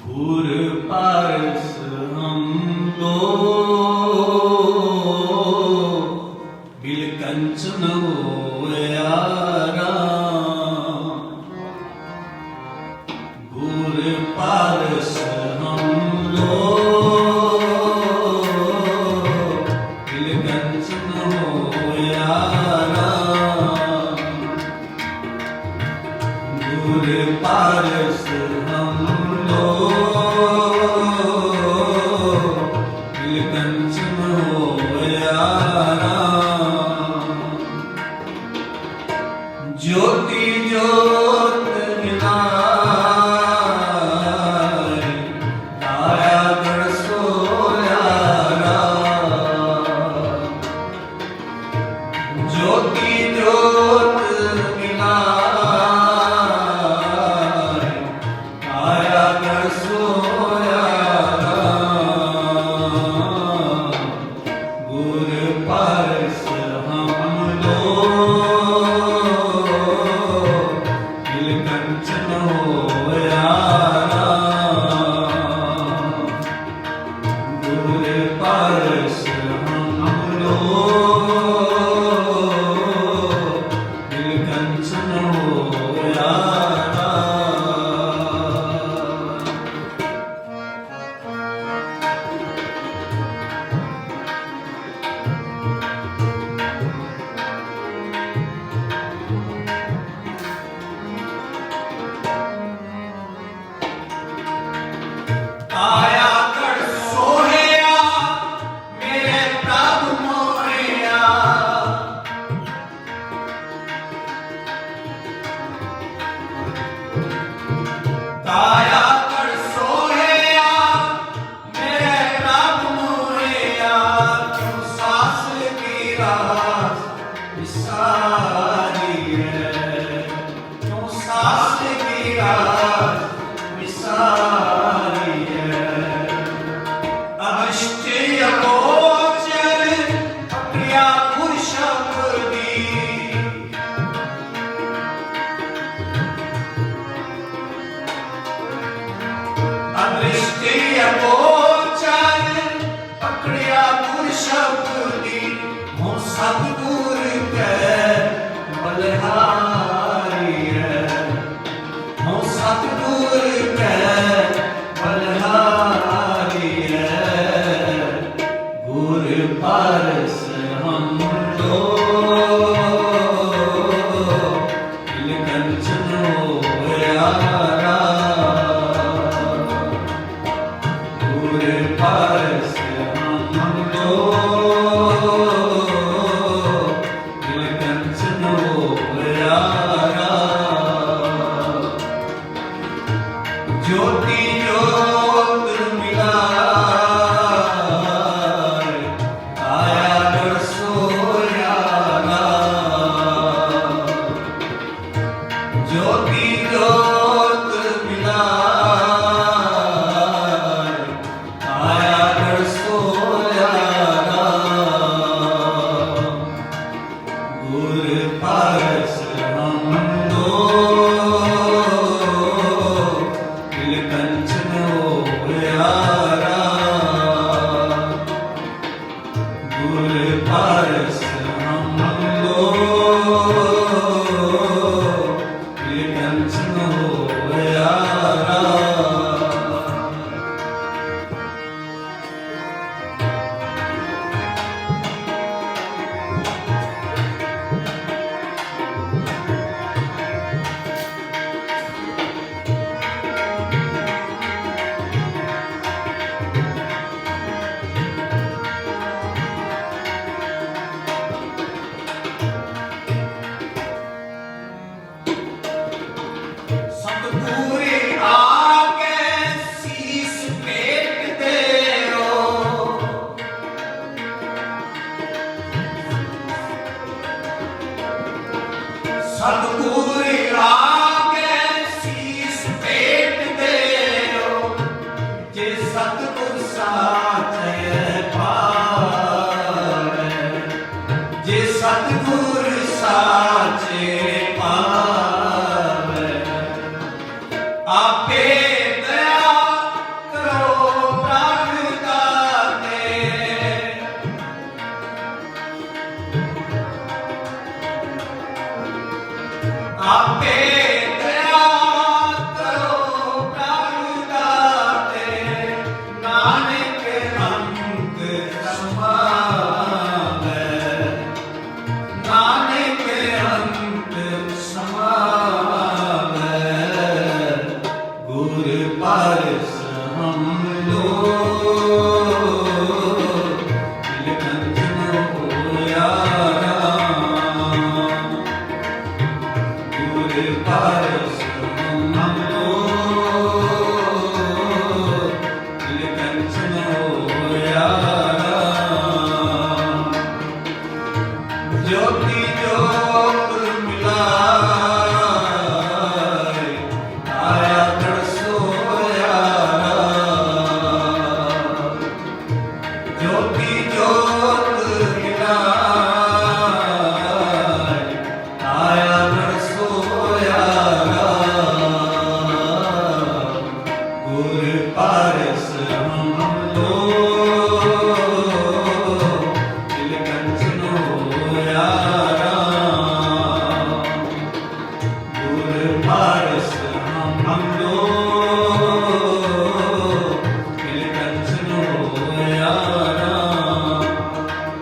Speaker 1: गुर पारस हम दो बिल कंचन यारा गुर पारस हम दो बिल कंचन यारा गुर पारस हम ज्योति ज्योत मिलाए काया गण सोयारा ज्योति ज्योत मिलाए काया गण सोयारा गुर पारस हम लो कंचन यारा गुर पारस हम लो कंचन यारा आया कर सोहेया मेरे प्रभु मोहया आया कर सोहेया मेरे प्रभु मोहया क्यों सास की रास विसारी है क्यों सास की रास विसारी अनिश्चय गोचर क्रिया पुरुषपदी अनिश्चय गोचर क्रिया पुरुषपदी हो सब दूर के बलहारी है हो सब दूर के बलहारी गुर पारस हम लो ਸਤਿਗੁਰ ਲਾਗੇ ਸੀਸ ਭੇਟ ਦਿਓ, ਜੇ ਸਤਿਗੁਰ ਸਾਚੈ ਪਾਵੈ, ਜੇ ਸਤਿਗੁਰ ਸਾਚੇ ਪਾਵੈ, ਆਪੇ ਦਇਆ ਕਰੋ ਪ੍ਰਭ ਦਾਤੇ, ਆਪੇ ਦਇਆ ਕਰੋ ਪ੍ਰਭ ਦਾਤੇ, ਨਾਨਕ ਅੰਤ ਸਮਾਵੈ, ਨਾਨਕ ਅੰਤ ਸਮਾਵੈ, ਗੁਰ ਪਰਸ ਹਮ ਲੋਗ, ਤਿਲਕੰਠ ਹੋਇਆ ਰਾਮ, ਗੁਰ ਪਰਸ ਹਮ ਲੋਗ, ਤਿਲਕੰਠ ਹੋਇਆ ਰਾਮ, ਜੋਤੀ ਜੋਤ ਮਿਲਾਏ, ਆਇਆ ਤੜ ਸੋਇਆ ਰਾਮ, ਜੋਤੀ ਜੋਤ ਮਿਲਾਏ, ਆਇਆ ਤੜ ਸੋਇਆ ਰਾਮ, ਗੁਰ ਪਰਸ ਹਮ ਲੋਗ, ਤਿਲਕੰਠ ਹੋਇਆ ਰਾਮ, ਗੁਰ ਪਰਸ ਹਮ ਲੋਗ, ਤਿਲਕੰਠ ਹੋਇਆ ਰਾਮ,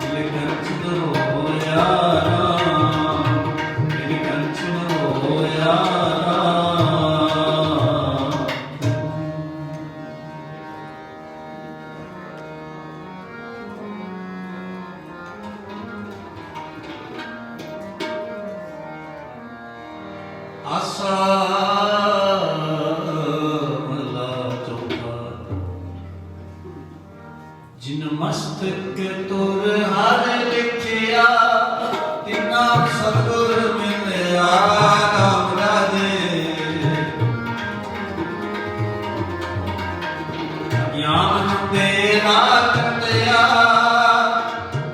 Speaker 1: ਤਿਲਕੰਠ ਹੋਇਆ ਰਾਮ, ਤਿਲਕੰਠ ਹੋਇਆ ਰਾਮ। ਆਸਾ ਮਹਲਾ ਚੌਥਾ। ਜਿਨ ਮਸਤਕ ਤੁਰ ਹਰ ਲਿਖਿਆ, ਤਿਨਾ ਸਤਿਗੁਰ ਮਿਲਿਆ ਰਾਮ ਰਾਜੇ, ਗਿਆਨ ਦੇ ਰਾਤ ਦਿਆ,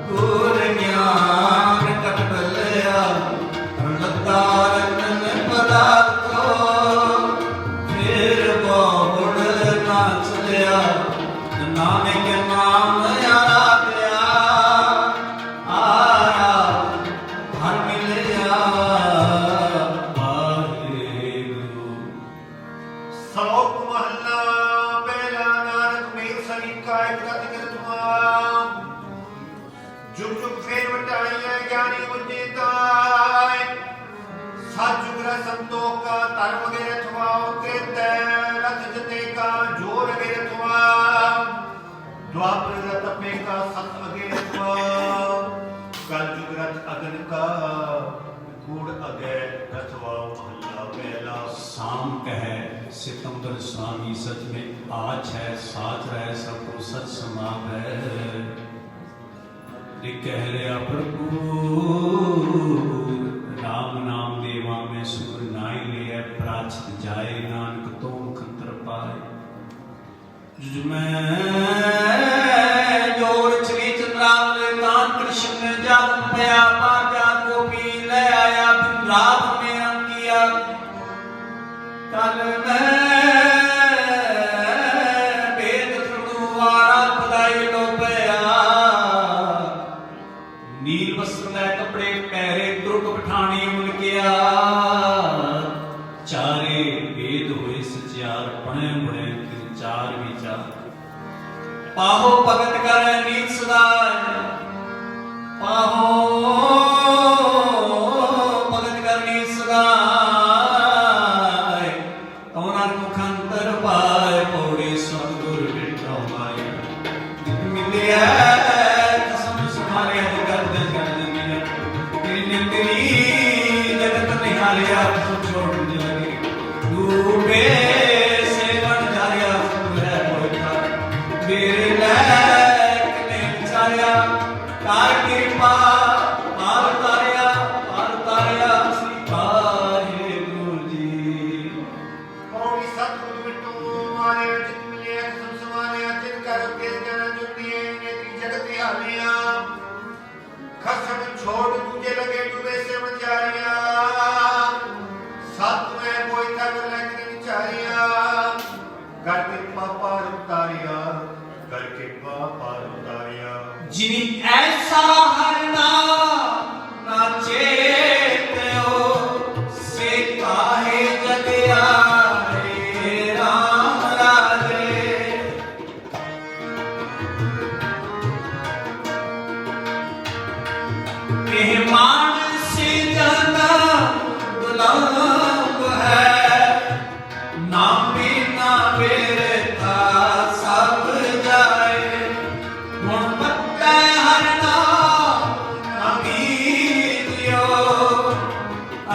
Speaker 1: ਗੁਰ ਗਿਆਨ ਕਟ ਲਿਆ, ਰਤਾ ਰਤਨ ਪਦਾਰਥੋ, ਫਿਰ ਬਹੁੜ ਨਾ ਚਲਿਆ, ਨਾਨਕ ਨਾਮ ਆਰਾਧਿਆ, ਆਇਆ ਹਰ ਮਿਲਿਆ ਵਾਹਿਗੁਰੂ।
Speaker 2: ਸ਼ਲੋਕ ਮਹਲਾ ਪਹਿਲਾ। ਨਾਨਕ ਮੇਰ ਸਰੀਕਾ ਇਕ ਰਤ ਕਿਰਤਵਾ, ਜੁਗ ਜੁਗ ਫੇਰ ਵਟਾਈ ਹੈ ਗਿਆਨੀ ਬੁੱਝੇ ਤਾਏ, ਸਤਿ ਜੁਗ ਰਸ ਸੰਤੋਖਾ ਧਰਮ ਗੇ ਰਥਵਾ, ਉਤਰੇ ਰਥ ਜਤੇ ਕਾ ਜੋਰ ਗੇ ਰਥਵਾ, द्वापर रथ अपने का सत अगे रथवा, कल जुग रथ अगन का कूड़ अगे रथवा। महला पहला।
Speaker 1: शाम कहे सितंबर स्वामी सच में आच है, साच रहे सबको सच समावै, कह रहा प्रभु राम नाम देवा में सुर नाई लिया, प्राचित जाए नानक तो मुखंतर पाए, जुज में जोर श्री चंद्रावल कान कृष्ण जब पया पाजा गोपी ले आया, रात में अंकिया कल में वेद सुनुवारा खुदाई लो पया, नील वस्त्र ले कपड़े पैरे दुर्ग पठानी उनकिया, चारे वेद हुए सचियार बने बने चार विचार, पाहो भगत कर नीत सदाय, पाहो भगत कर नीत सदाय, कौना मुखंतर पाए पौड़े सतगुर बिठो माया, मिलिया कसम समारे अधिकार दे कर मिले, तेरी निंदनी जगत निहालिया तो छोड़ दे लगे, डूबे मेरे लैक ने विचारिया, कार कृपा पार तारिया श्री पार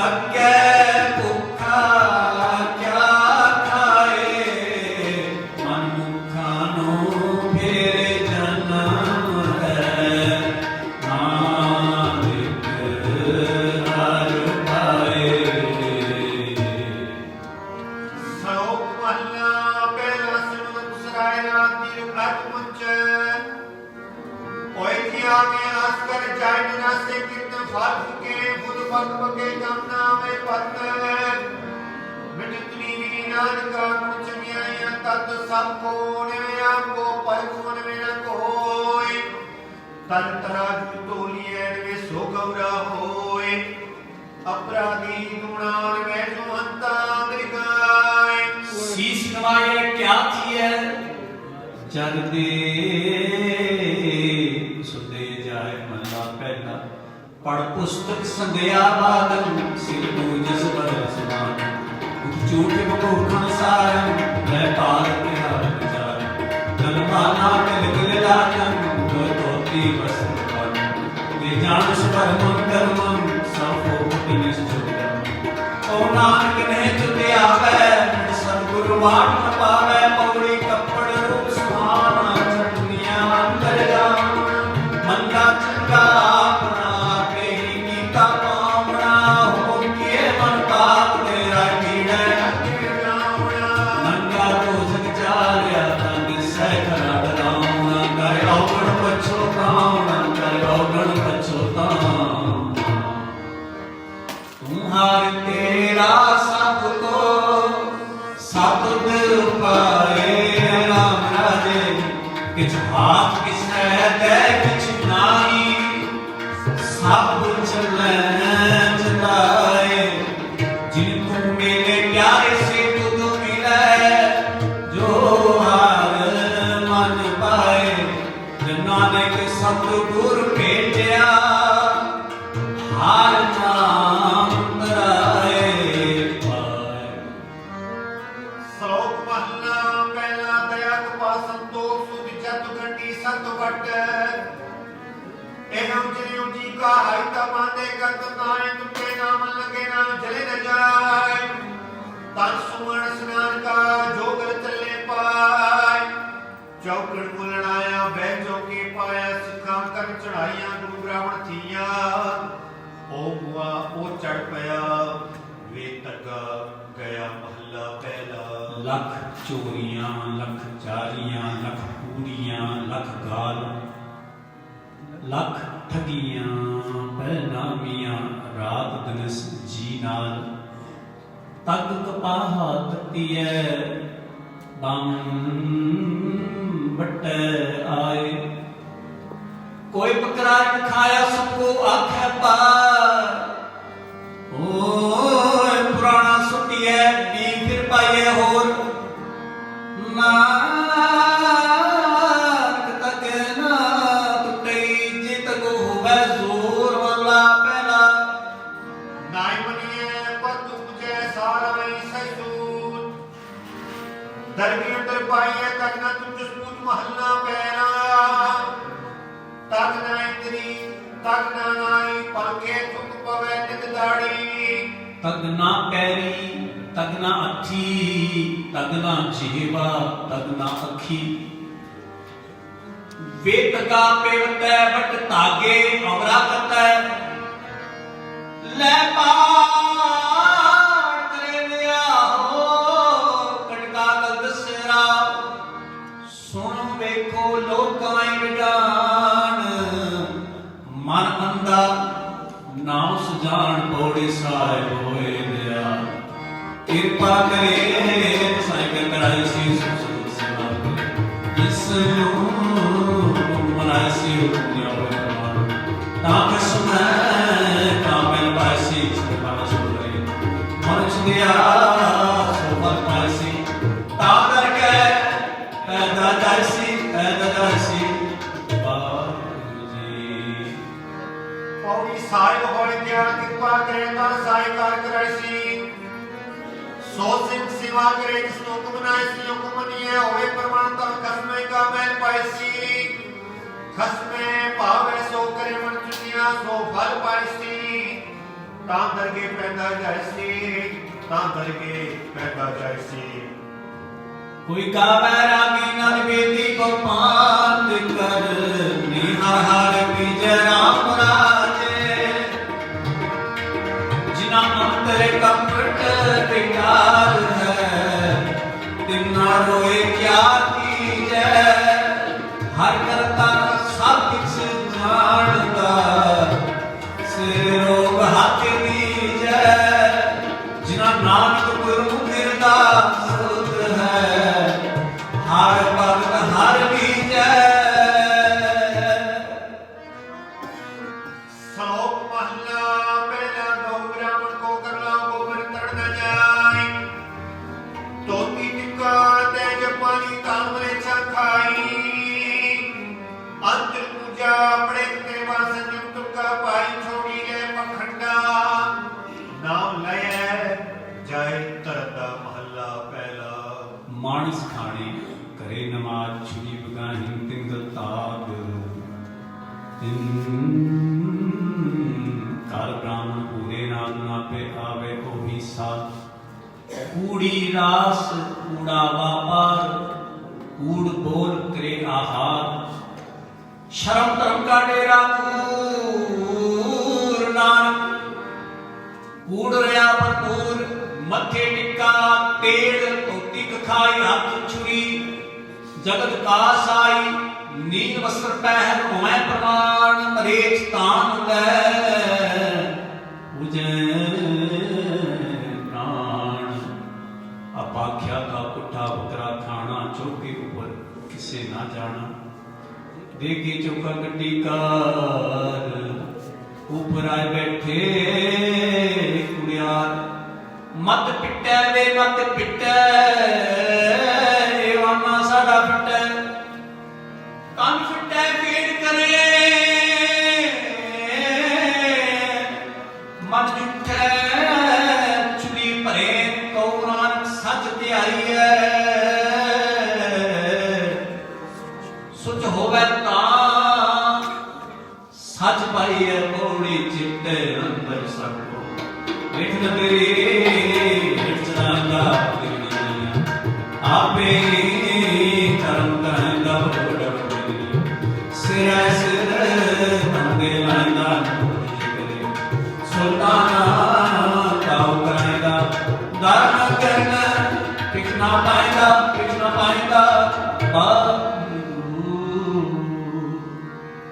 Speaker 1: ਥੱਕੇ ਭੁੱਖਾ ਕਿਆ ਖਾਏ, ਮਨ ਮੁਖਾਂ ਨੂੰ ਫੇਰੇ ਜਨਮ ਹੈ, ਨਾਨਕ ਹਰਿ ਪਾਏ।
Speaker 2: ਸ਼ਲੋਕ ਮਹਲਾ ਪਹਿਲਾ ਸਿਮਰਨ ਸਰਾਏ ਰਾਤੀ ਰੁਕਤ ਮੁੰਚ ओए किया में आस कर जाय बिना से कितने फालतू के बुध पग पगे कामना में पत मिटनी भी नानका कुछ मिया तत सब को ने आपको पर को ने न कोई तन तराजू तोलिए वे सो गौरा होए अपराधी गुणान में जो अंता दरिगाए।
Speaker 1: शीश नवाए क्या थी है जग दे सुदे जाए मल्ला पहला पढ़ पुस्तक संध्या बादल सिर पूजस बर समान झूठ बकोखण सारन मैं पार तेरा विचार गल माना मिल गिल लागन दो तोती बस ये जान स्वर मन कर्मम सफो मुक्ति निश्चय ओ नानक ने तुते आवे सतगुरु वाट न पावे पौड़ी कपड़ रूप सुहाना चटनिया अंदर जावन मंदा चंगा अपना पे ही नीता पावना हो के मन पाप तेरा कीड़ा नंगा तो जग चालिया तंग सह खरा डरावना कर औगण पछोतावना कर औगण पछोतावना तुम्हार तेरा सब को सतुद पाए राम राजे किछ हाथ किछ दे किछ नाई सब चले चलाए जिन तुम मेरे प्यारे से तुद मिले जो हार मन पाए नानक सतगुर भेटिया हार नाम तराए पाए।
Speaker 2: ਸ਼ਲੋਕ ਮਹਲਾ ਪਹਿਲਾ ਦਇਆ ਕਪਾ ਸੰਤੋਖ ਸੁਧ ਜਤ ਗੰਡੀ ਸਤ ਵਟ ਇਹੋ ਜਿਉ ਜੀ ਕਾ ਹਾਇ ਤਮਾਨੇ ਗਤ ਨਾਏ ਤੁਮੇ ਨਾਮ ਲਗੇ ਨਾ ਜਲੇ ਨ ਜਾਏ ਤਨ ਸੁਮਣ ਸਨਾਨ ਕਾ ਜੋਗਰ ਚੱਲੇ ਪਾਏ ਚੌਕੜ ਮੁਲਣਾਇਆ ਬਹਿ ਚੌਕੇ ਪਾਇਆ ਸਿੱਖਾਂ ਕਰ ਚੜਾਈਆਂ ਗੁਰੂ ਬ੍ਰਾਹਮਣ ਥੀਆਂ ਉਹ ਮੁਆ ਉਹ ਚੜ ਪਿਆ ਵੇ ਤੱਗਾ ਗਿਆ ਮਹੱਲਾ ਪਹਿਲਾ।
Speaker 1: लख चोरियां लख चारियां लख कूड़ियां लख गाल लख ठगियां परिणामियां रात दिनस जी नाल तक कपाहा ततीय बामन बट्टे आए कोई बकरा खाया सबको आखे पार ओए पुराना सुटिए दी फिर पाइए होर नानक तक ना टुटई जित को होवे जोर वाला पहला
Speaker 2: नाय मनिए पर तुझे सारा ससूर दरगी अंदर पाइए तक ना तुझ सूत महल्ला पहला तक ना इंद्री तक ना नाई पलके तुक पवे नित दाड़ी
Speaker 1: तग ना पैरी तग ना अखी तग ना जीवा तग ना अखी वेद का पेवतै बट तागे अवरा करतै ले पार करे लिया हो कटका कद सिरा सुन वेखो लोकाई विडान मन अंधा नाम सुजान पौड़े साहिब होए दया कृपा करे साईं के कराई सी सुख सेवा जिस मनाई सी दुनिया होए कमाल ताक समय कामल पासी सेवा सुरे मन दिया सोबत पासी ताकर के पैदा जासी
Speaker 2: पौड़ी साहिब होए ज्ञान कृपा करे ता साई कार करैसी सो सिंह सेवा करे जिसनो हुक्म नाय सी हुक्म निये होए प्रमाण ता खसमे का मैल पाइसी खसमे पावे सो करे मन चुनिया सो फल पाइसी ਤਾਂ ਕਰਕੇ ਪੈਦਾ ਜੈਸੀ ਤਾਂ ਕਰਕੇ ਪੈਦਾ ਜੈਸੀ
Speaker 1: कोई गावे रागी नर बेदी को पांत कर निहार हर विजय राम राजे जिना अंतर कपट विकार है तिना रोए क्या कीजे हर करता सब किछ जानता सिर रोग हाथ दीजे जिना नानक गुरमुख अरदास हर भगत हर बीजै
Speaker 2: श्लोक महला पहला गौ ब्राह्मण को करना गोबर तड़ न जाए तोती टिक्का तेज पानी तामरे खाई अंतर पूजा बड़े तेरे वासन युक्त का पाई छोड़ी ले पखंडा नाम लय जाए तरता महला पहला
Speaker 1: मानस खाने करे नमाज छुरी बगाहिं तिंगल ताग तिन काल ब्राह्मण पूरे नाग नापे आवे ओही साथ कूड़ी रास कूड़ा व्यापार कूड़ बोल करे आहार शर्म धर्म का डेरा कूर नानक कूड़ रया भरपूर मथे टिक्का तेल धोती खाई हाथ छुरी जगत कास आई नील वस्त्र पहन होए प्रमाण मरेच तान लै उजै प्राण अपाख्या का पुट्ठा बकरा खाना चौके ऊपर किसे ना जाना देखे चौका गड्डी कार ऊपर आए बैठे कुड़ियार मत पिटै वे मत पिटै एवाना साडा पिटै कान फिटै फेर करे मन जुठै चुली भरे कौरान सच त्याई है सुच होवे तां सच पाई है पौड़ी चिट्टे अंदर सबको लिख तेरे आपे कर्म करेंगा सिर सिर मंगे लाएगा सुल्ताना ताऊ करेगा दान करना पिछना पाएगा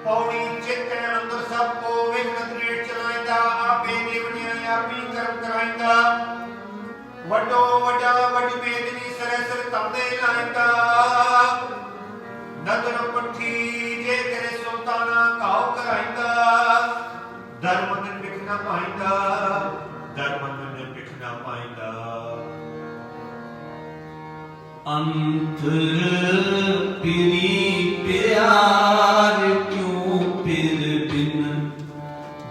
Speaker 2: पौड़ी चित्ते अंदर सबको विघ्न दृढ़ चलाएगा आपे देवनिया आपे कर्म कराएगा वड्डो वड्डा वड्डी बेदनी सरसर तंदे लाएगा नगर पट्ठी जे तेरे सुल्ताना काव कराएगा धर्मन बिखना पाएगा धर्मन बिखना पाएगा
Speaker 1: अंतर पिरी प्यार क्यों पिर बिन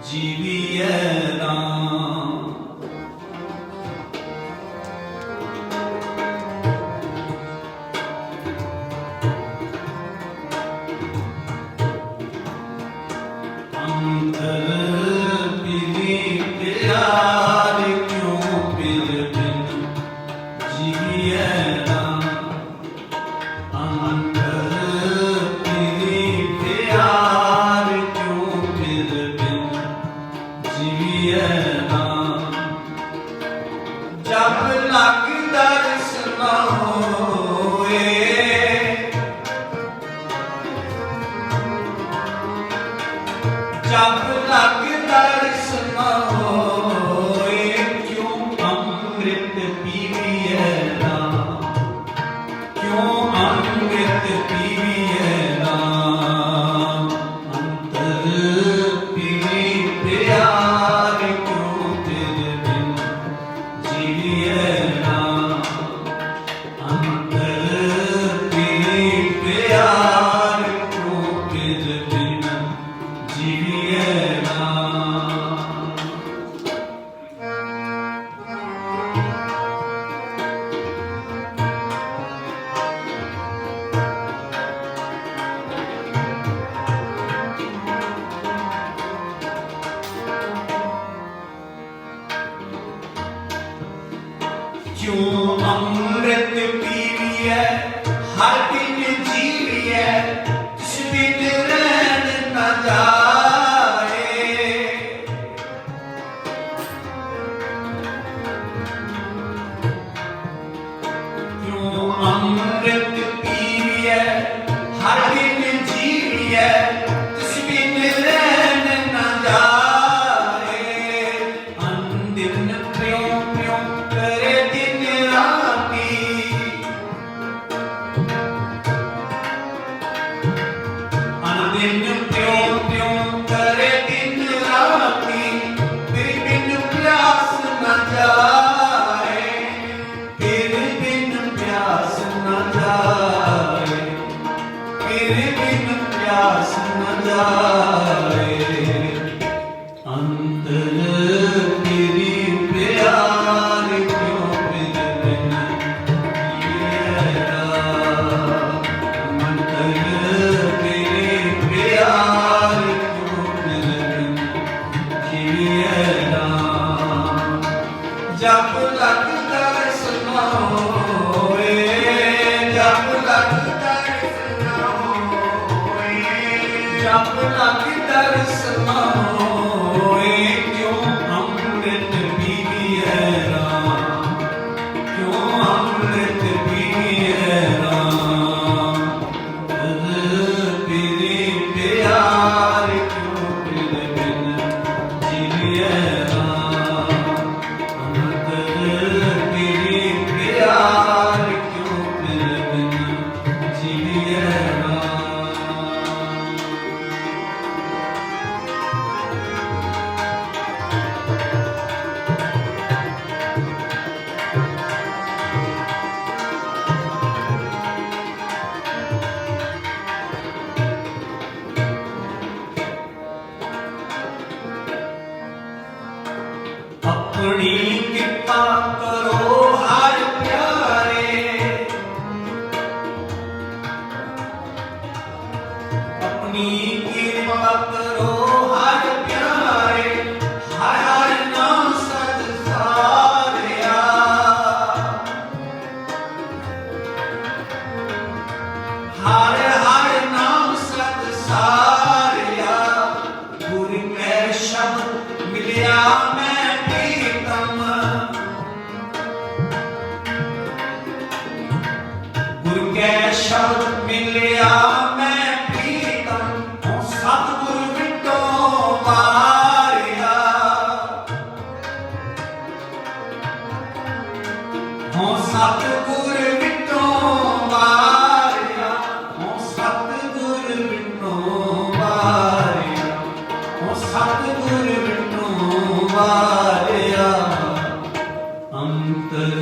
Speaker 1: जीविए राम जब लग दर्शन होए क्यों अमृत पीविए राम क्यों अमृत पीविए राम अंतर पीवी प्यार क्यों क्यों अमृत पीविए हर बिन जीविए तिस बिन रहन न जाए। क्यों अमृत पीविए हर बिन जीविए तिस बिन रहन न जाए। अनदिन प्यों प्यों करे दिन राती अनदिन प्यों प्यों करे दिन राती फिर बिन प्यास न जाए। फिर बिन प्यास न जाए। फिर बिन प्यास न जाए। अंतर तेरी प्यार क्यों फिर बिन जिएगा। अंतर तेरी प्यार क्यों फिर बिन जिएगा। जब लग दर्शन होए जब लग दर्शन होए जब लग दर्शन होए क्यों अमृत पीविए राम। क्यों अमृत पीविए राम। तेरे प्यार क्यों फिर बिन जिए राम। तेरे प्यार क्यों फिर बिन जिए राम। अपनी कृपा करो हर प्यारे। अपनी कृपा करो हर प्यारे। हर हर नाम सद सारिया। हर हर नाम सद सारिया। गुरु कै शब्द मिलिया मैं प्रीतम। गुरु कै शब्द मिलिया मैं प्रीतम। हों सतगुरु विटो वारिया। हों सतगुरु विटो वारिया। हों सतगुरु विटो वारिया। हों सतगुरु विटो वारिया। अंतर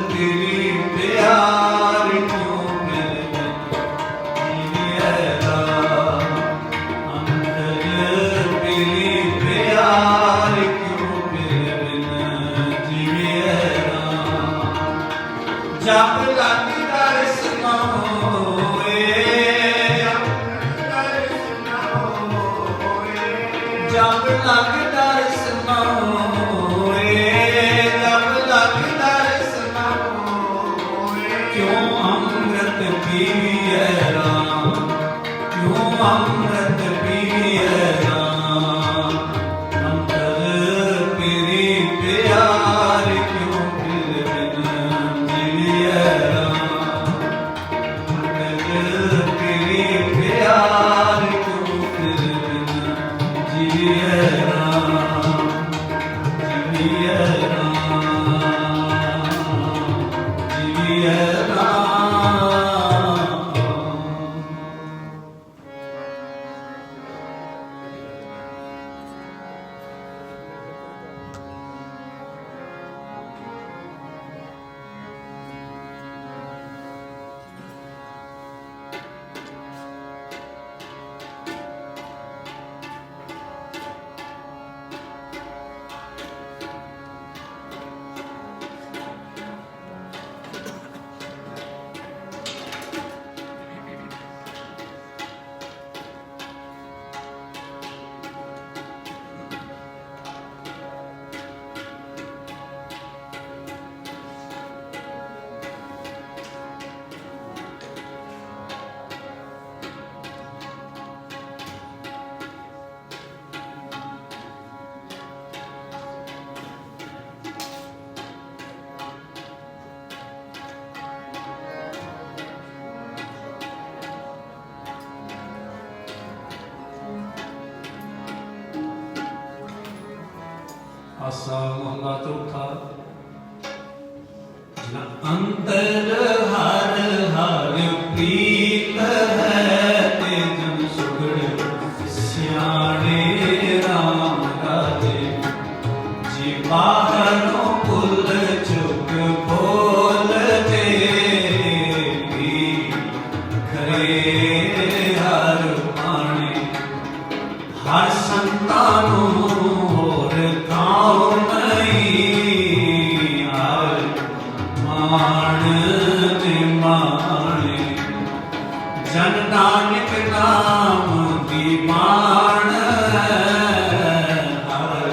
Speaker 1: तेरी प्यार क्यों फिर बिन जिए राम। अंतर तेरी प्यार क्यों फिर बिन जिए राम। जब लग दर्शन होए जब लग दर्शन ਆਸਾ ਮਹਲਾ ਚੌਥਾ। ਜਿਨਾ ਅੰਤਰ ਹਰ ਹਰ ਪ੍ਰੀਤ ਹੈ, ਤੇ ਜਨ ਸੁਗੜ ਸਿਆਣੇ ਰਾਮ ਰਾਜੇ। ਜੀ ਬਾਹਰੋਂ ਭੁੱਲ ਚੁੱਕ ਬੋਲਦੇ, ਵੀ ਖਰੇ ਹਰ ਬਾਣੇ। ਹਰ ਸੰਤਾਂ ਨੂੰ ਹੋਰ ਕਾਉ ਨਹੀਂ, ਹਰ ਮਾਣ ਤੇ ਮਾਣੇ। ਜਨ ਨਾਨਕ ਨਾਮ ਦੀ ਮਾਣ ਹੈ, ਹਰ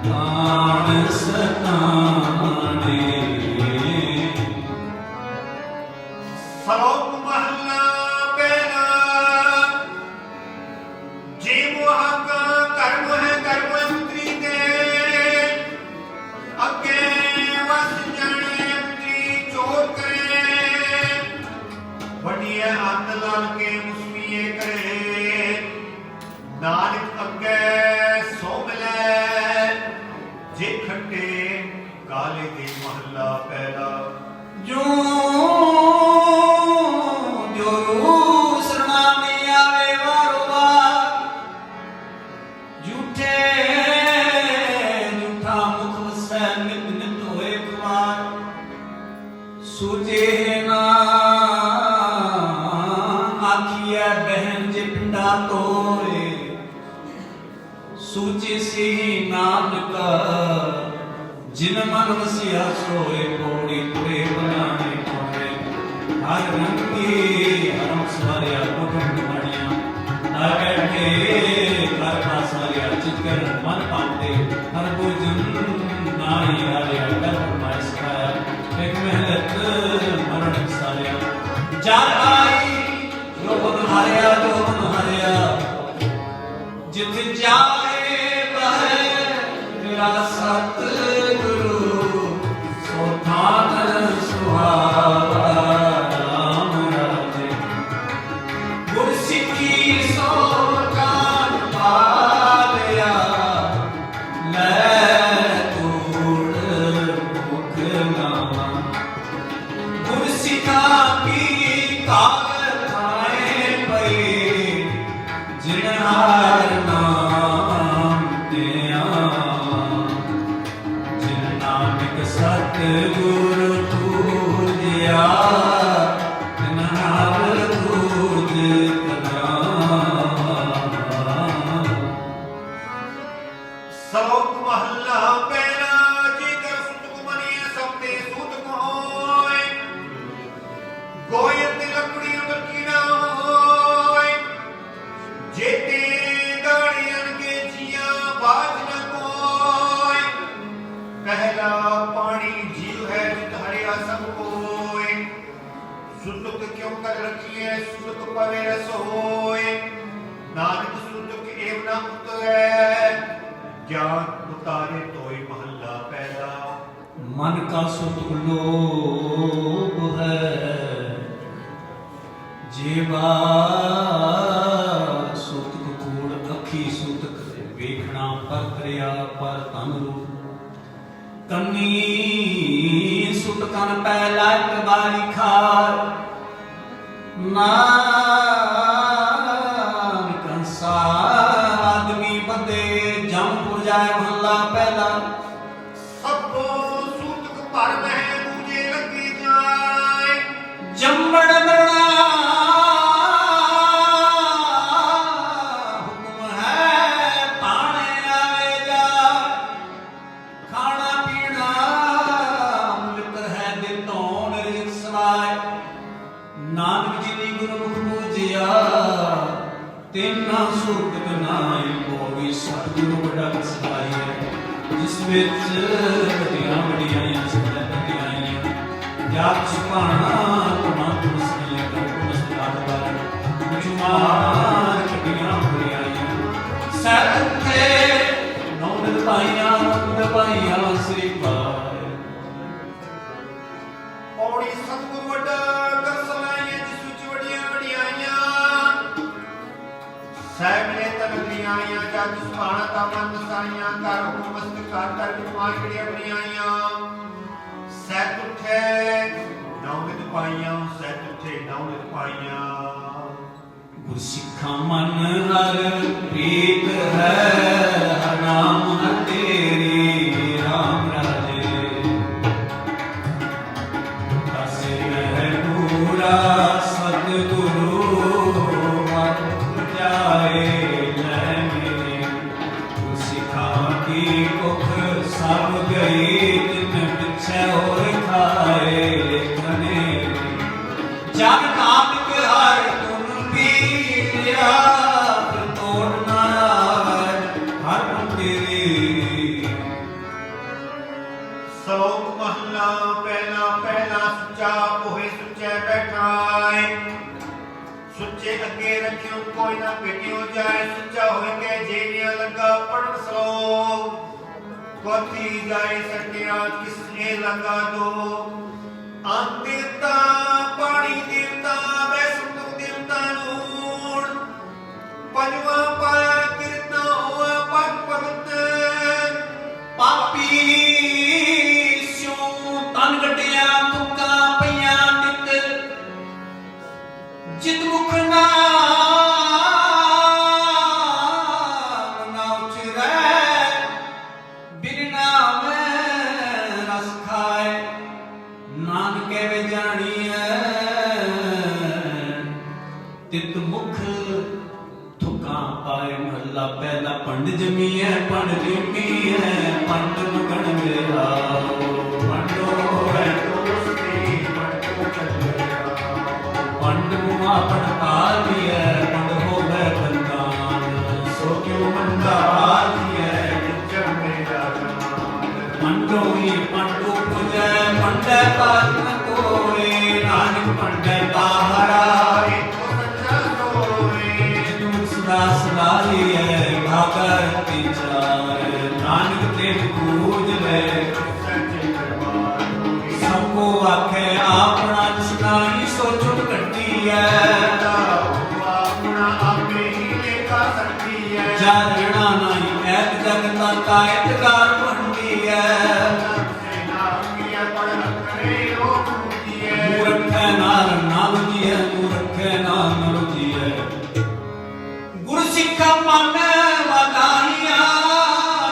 Speaker 1: ਮਾਣ ਸਤਾਣੇ।
Speaker 2: ਸ਼ਲੋਕ ਮਹਲਾ ਪਹਿਲਾ। ਜੇ ਮੋਹ ਕਾ ਕਰਮ ਹੈ ਕਰਮ ਅੰਤਰੀ ਤੇ, ਅੱਗੇ ਵਸ ਜਾਣੇ ਅੰਤਰੀ ਚੋਰ ਕਰੇ। ਵੱਡੀਏ ਅੰਨ ਲਾਲ ਕੇ ਮੁਸਮੀਏ ਕਰੇ, ਨਾਨਕ ਅੱਗੇ ਸੋ ਮਿਲੈ। ਜੇ ਖੱਟੇ ਕਾਲੇ ਦੇ ਮਹਲਾ ਪਹਿਲਾ।
Speaker 1: ਜੋ ਸਰਨਾਮੇ ਆਵੇ ਵਾਰੋ ਵਾਰ, ਝੂਠੇ ਝੂਠਾ ਮੁਖ ਵਸੈ ਨਿਤ ਨਿਤ ਹੋਏ ਖੁਆਰ। ਸੂਝੇ ਨਾ ਆਖੀਐ ਬਹਿਨ ਜੇ ਪਿੰਡਾ ਤੋਏ, ਸੂਝੇ ਸੀ ਨਾਨਕਾ ਜਿਨ ਮਨ ਵਸਿਆ ਸੋਏ। ਪੌੜੀ ਤੁਰੇ ਬਣਾਣੇ ਪੌੜੇ, ਹਰ ਰੰਗੀ ਹਰਮ ਸਵਾਰਿਆ ਕੋਠਣ ਬਣਿਆ। ਹਰ ਬੈਠੇ ਘਰ ਦਾ ਸਾਰਿਆ, ਚਿਤਕਰ ਮਨ ਪਾਉਂਦੇ ਹਰ ਭੋਜਨ ਨਾਹੀ ਹਾਰਿਆ। ਕਰ ਫਰਮਾਇ ਸਿਖਾਇਆ ਇੱਕ ਮਹਿਲਤ ਮਰਨ ਸਾਰਿਆ। ਜਨ ਆਈ ਜੋਬਨ ਹਾਰਿਆ ਜੋਬਨ ਹਾਰਿਆ, ਜਿਤ ਜਾਏ ਬਹਿ ਮੇਰਾ ਸਤਿਗੁਰੂ। ਸੋ ਥਾਨ ਸੁਹਾਵਾ ਰਾਮ ਰਾਜੇ, ਗੁਰ ਸਿੱਖੀ ਸੋ ਕਾਨ ਪਾਲਿਆ। ਲੈ ਤੂੜ ਮੁਖ ਨਾਵਾ, ਗੁਰ ਸਿੱਖਾ ਕੀ ਕਾਲ ਥਾਏ ਪਈ। ਜਿਨ ਹਰ ਨਾਮ ਧਿਆ, ਜਿਨ ਨਾਨਕ ਸਤਿਗੁਰ ਪੂਜਿਆ। ਤਿਨ ਹਰ ਪੂਜ ਕਰਾ।
Speaker 2: ਸ਼ਲੋਕ ਮਹਲਾ ਪਹਿਲਾ। ਜੇਕਰ ਸੁਤਕ ਮਨੀਏ ਸਭ ਤੇ ਸੂਤਕ ਹੋਏ, ਗੋਇ ਤੇ ਲੱਕੜੀ ਅੰਦਰ ਕੀ ਨਾ ਹੋਏ। ਜੇਤੇ ਦਾੜੀਆਂ ਕੇ ਜੀਆਂ ਬਾਜ ਨ ਕੋਇ, ਪਹਿਲਾ ਪਾਣੀ ਜੀਵ ਹੈ ਜਿਤ ਹਰਿਆ ਸਭ ਕੋਇ। ਸੁਤਕ ਕਿਉ ਕਰ ਰਖੀਏ ਸੁਤਕ ਪਵੇ ਰਸ ਹੋਏ। ਨਾਨਕ ਸੁਤਕ ਏਵ ਨਾ ਉਤਰੈ, ਗਿਆਨ ਉਤਾਰੇ ਤੋਈ ਮਹੱਲਾ ਪਹਿਲਾ।
Speaker 1: मन का सुख लोभ है, जीवा सुतक कूड़ अखी सुतक वेखना पर क्रिया पर तन रूप। कन्नी सुतकन पहला एक बारी खार, नाम कंसा आदमी बंदे जमपुर जाए महला पहला।
Speaker 2: ਸਭੋ ਸੂਤਕ ਭਰ ਮਹਿ ਦੂਜੇ ਲੱਗੀ ਜਾਏ।
Speaker 1: जम्बड़ मरना हुक्म है पाने आवे जा, खाना पीना मित्र है दिन धोन रिजिक सवाय। नानक जी दी गुरमुख पूजिया तेना सुरत नाई, कोई सतगुरु बड़ा सहाय है। जिस विच वड्डियां वड्डियां सदा वड्डियां जात सुभाना तुमा तुमसी कर तुमस्ताद बार जुमान कटियां बुरियां सत्ते नौन पाइयां श्री पाय।
Speaker 2: ਪੌੜੀ ਸਤਿਗੁਰ ਵੱਡਾ ਕਰ ਸਲਾਈਏ ਜਿਸ ਵਿੱਚ ਵੱਡੀਆਂ ਵਡਿਆਈਆਂ। ਸਹਿਬਲੇ ਤਨਗਰੀਆਂ ਆਈਆਂ ਜਾ ਸੱਚ ਸੁਭਾਣਾ ਤਾ ਮਨ ਵਸਾਈਆਂ ਕਰ ਹੁਕਮ ਮਸਤ ਕਰ ਕੁਮਾਰ ਕਿਹੜੀਆਂ ਬਣਾਈਆਂ ਸੈਤ ਉੱਠੇ ਨੌ ਨਿਤ ਪਾਈਆਂ ਸੈਤ ਉੱਠੇ ਨੌ ਨਿਤ ਪਾਈਆਂ
Speaker 1: ਗੁਰਸਿੱਖਾਂ ਮਨ ਹਰ ਪ੍ਰੀਤ ਹੈ ਹਰ ਨਾਮ ਹਰ ਤੇਰੀ ਰਾਮ ਰਾਜੇ ਦਸੇ ਮਹਿ ਪੂਰਾ ਸਤਿਗੁਰੂ ਮਨ ਜਾਏ ਲੈ ਮੇਰੇ ਗੁਰਸਿੱਖਾਂ ਕੀ ਕੁਖ ਸਭ ਗਈ ਤਿਨ ਪਿਛੇ ਹੋਰ ਖਾਏ ਲੇਖਨੇ ਜਨ ਨਾਨਕ ਹਰ ਤੁਮ ਪੀਰਿਆ ਤੋੜ ਨਾ ਹਰ ਤੇਰੀ
Speaker 2: ਸਲੋਕ ਮਹਲਾ ਪਹਿਲਾ ਪਹਿਲਾ ਸੁੱਚਾ ਉਹੇ ਸੁੱਚੇ ਬੈਠਾਏ ਸੁੱਚੇ ਅੱਗੇ ਰੱਖਿਓ ਕੋਈ ਨਾ ਪਿਟਿਓ ਜਾਏ ਸੁੱਚਾ ਹੋਏ ਕੇ ਜੀਵਿਆ ਲੱਗਾ ਪੜਨ ਸਲੋਕ ਕੋਤੀ ਜਾਏ ਸਟਿਆ ਕਿਸਨੇ ਲਗਾ ਦੋ ਅੰਤਿਤਾ ਪਾਣੀ ਦੇਵਤਾ ਵੈਸੁੰਦੁ ਦੇਵਤਾ ਨੂਰ ਪੰਜਵਾ ਪਾਇਆ ਕਿਰਤਾ ਹੋਆ ਪਗ ਭਗਤ
Speaker 1: ਪਾਪੀ ਸਿਉ ਤਨ ਗੱਡਿਆ ਤੁਕਾਂ ਪਈਆਂ ਨਿਤ ਜਿਤ ਮੁਖ ਨਾ ਉਚਰੈ ਬਿਨ ਨਾਮ ਰਸ ਖਾਏ ਨਾਨਕੇ ਵੇ ਜਾਣੀਐ ਤਿਤ ਮੁਖ ਥੁਕਾਂ ਪਾਏ ਮਹੱਲਾ ਪਹਿਲਾ ਪੰਡ ਜਮੀਐ ਪੰਡ ਜਮੀਐ ਪੰਡ ਮੁਗਣ ਮੇਰਾ ਪੰਡੋ ਹੈ ਦੋਸਤੀ ਪੰਡੋ ਚੱਲਿਆ ਪੰਡ ਮੁਆ ਪਣ ਕਾਲੀਐ ਪੰਡ ਹੋਵੇ ਬੰਦਾਨ ਸੋ ਕਿਉ ਮੰਦਾ ਆਲੀਐ ਜਿੱਜਰ ਮੇਰਾ ਜਾਨ ਪੰਡੋ ਹੀ ਪੰਡੋ ਪੁਜੈ ਪੰਡੈ ਬਾਜ ਨ ਕੋਏ ਨਾਨਕ ਪੰਡੈ ਬਾਹਰਾਏ ਸਦਾ ਲਿਐ ਭਾਗਰ ਵਿਚਾਰ ਨਾਨਕ ਤੇ ਪੂਜ ਲੈ ਸਭ ਕੋ ਆਖੇ ਆਪਣਾ ਜਿਸਨਾਈ ਸੋਚੁ ਘਟੀਐ
Speaker 2: ਆਪਣਾ ਆਪੇ ਹੀ ਲੇਖਾ ਸਕਦੀ ਹੈ
Speaker 1: ਜਾਣਣਾ ਨਹੀਂ ਐਤ ਜਗਤਾ ਕਾ ਇਤਕਾਰ ਭੰਡੀਐ ਮੂਰਖੈ ਨਾਰ ਨਾਮ ਜੀਐ ਮੂਰਖੈ ਨਾਮ ਜੀਐ ਗੁਰਸਿੱਖਾ ਮਨ ਵਧਾਈਆਂ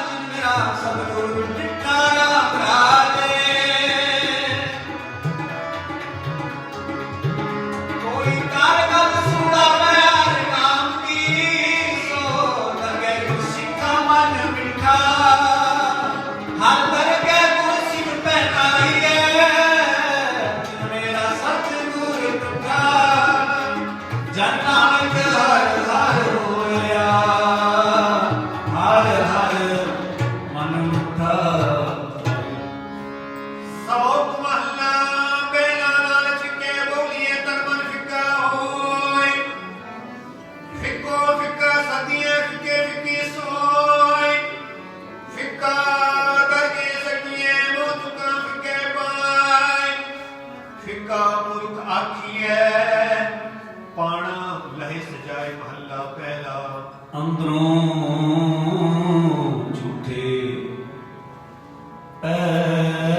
Speaker 1: ਜਿਨ ਮੇਰਾ ਸਤਿਗੁਰ ਡਿਠਾ ਰਾਮ ਰਾਜੇ ਕੋਈ ਕਾਰ ਗੱਲ ਸੁਣਾਵੇ ਹਰਿ ਨਾਮ ਕੀ ਸੋ ਲਗੇ ਗੁਰਸਿੱਖਾ ਮਨ ਮਿਠਾ ਹਰ ਦਰਗੇ ਗੁਰਸਿੱਖ ਪਹਿਨਾਈਏ ਜਿਨ ਮੇਰਾ ਸਤਿਗੁਰ ਡਿਠਾ ਜਨ ਨਾਨਕ ਹਰਿ ਹਰਿ ਹੋਇਆ ਹਰ ਹਰ ਮਨ ਮੁਠਾ
Speaker 2: ਸਲੋਕ ਮਹਲਾ ਪਹਿਲਾ ਨਾਲ ਫਿੱਕੇ ਬੋਲੀਏ ਤਨ ਮਨ ਫਿੱਕਾ ਹੋਏ ਫਿੱਕੋ ਫਿੱਕਾ ਸਦੀਆਂ ਫਿੱਕੇ ਫਿੱਕੀ ਸੋਏ ਫਿੱਕਾ ਦਰਗੇ ਸਕੀਏ ਮੋ ਤੁਕਾਂ ਫਿੱਕੇ ਪਾਏ ਫਿੱਕਾ ਮੁਰਖ ਆਖੀਏ ਪਾਣਾ ਲਹਿ ਸਜਾਏ ਮਹੱਲਾ ਪਹਿਲਾ
Speaker 1: ਅੰਦਰੋਂ ਝੂਠੇ ਪੈਜ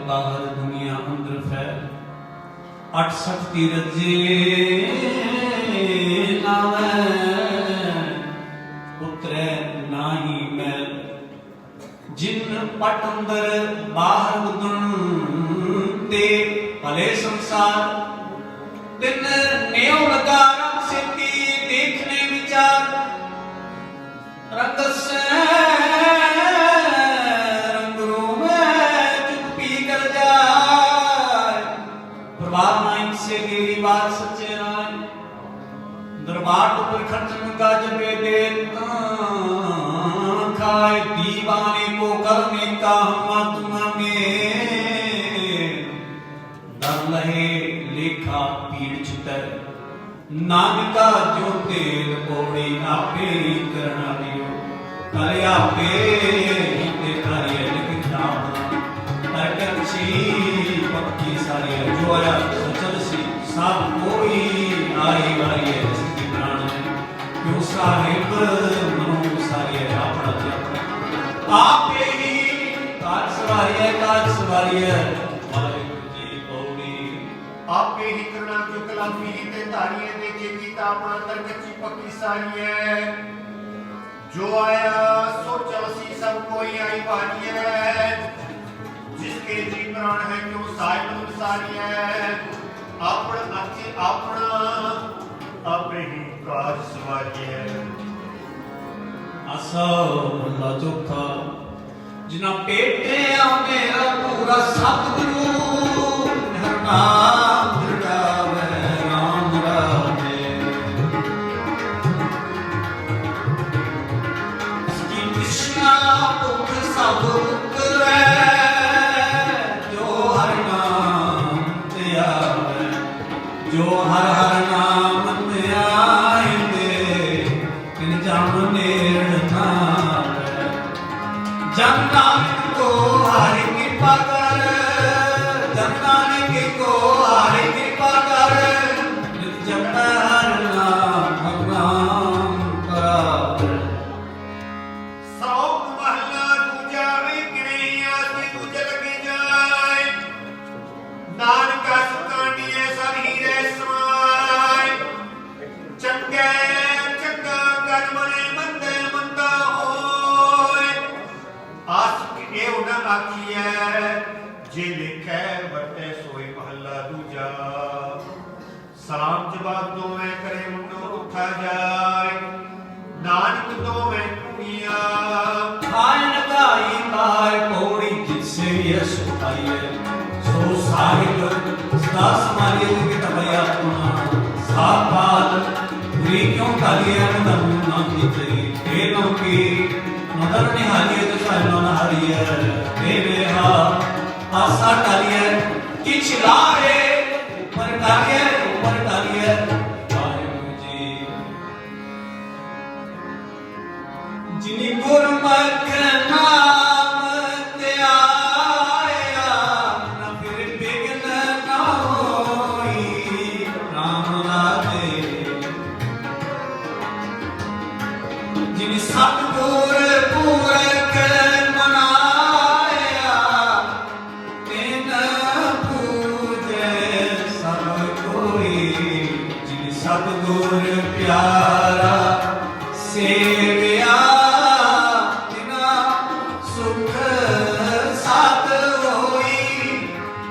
Speaker 1: ਬਾਹਰ ਦੁਨੀਆ ਅੰਦਰ ਫੈਲ 68 ਤੀਰਥ ਜੇ ਨਾਵੇਂ ਉਤਰੈ ਨਾਹੀ ਮੈਲ ਜਿਨ ਪਟ ਅੰਦਰ ਬਾਹਰ ਉਦਣ ਤੇ ਭਲੇ ਸੰਸਾਰ दिन नेव लगा रंग सिद्धि देखने विचार रंग से रंग में चुप्पी कर जाए प्रभाव नाइक से गेरी बात सच्चे राय दरबार तो पर खर्चन का जबे देता खाए दीवाने को करने का हम तुम में दर लहे लेखा पीड़ छुटै नानका जो तेल कोड़ी आपे ही करना दियो करे आपे ही ते कार्य लिखना तरकछी पक्की सारी जो आया सचल सी सब कोई आई वारी है जिसकी प्राण है क्यों ਸਾਹਿਬ ਮਨੋ ਸਾਰੀਏ ਆਪਣਾ ਤੇ ਆਪਣਾ ਆਪੇ ਹੀ ਕਾਜ ਸਵਾਰੀਏ ਵਾਹਿਗੁਰੂ ਜੀ ਪੌੜੀ
Speaker 2: ਆਪੇ ਹੀ ਕਰਨਾ ਜੋ ਕਲਾਮੀ ਤੇ ਧਾਰੀਏ ਦੇ ਜੇ ਕੀਤਾ ਆਪਣਾ ਦਰ ਕੱਚੀ ਪੱਕੀ ਸਾਰੀਏ ਜੋ ਆਇਆ सोचा वसी सब कोई आई वाली है जिसके जी प्राण है क्यों साहिब सारी है अपन अच्छे अपना अपने ही काज सवारी है
Speaker 1: आसा मल्ला चौथा जिना पेटिया मेरा पूरा सतगुरु नाम धड़ावे राम रामे इसकी कृष्णा भुख सब उतरे जो हर नाम ते आवे जो हर हर नाम ते आइंदे तिन जान नेड़ नावे जन नानक को हरि कृपा कर जन नानक को हरि कृपा कर नित जप हर नाम भगवान करावे
Speaker 2: सौक महला दूजा वे किरैया से दूजा लगे जाए नानक सुकानिए सब हीरे समाए चंगे चंगा कर मने मंदे मंदा होए आशिक एव न आखिए जे लिखै वरते सोई महला दूजा सलाम जवाब दो मैं करे मुंडो उठा जाए नानक दो मैं कुड़िया
Speaker 1: आयन गाई पाए पौड़ी जिससे ये सुखाइए सो साहिब सदा समारिए की तबैया अपना सापाल पूरी क्यों कालिए मदन ना की तेरी हे नौकी मदन निहालिए तो साहिब ना हारिए हे बेहा आशा कालिए किछ लाए ऊपर कालिए वाहिगुरु जी जिनी गुरमख नाम ते आया न फिर बिघ्न न होई राम राधे जिनी सतगुर पूरक मनाया तिन पूजे सब कोई जिनी सतगुर प्यारा सेविया तिना सुख साथ होई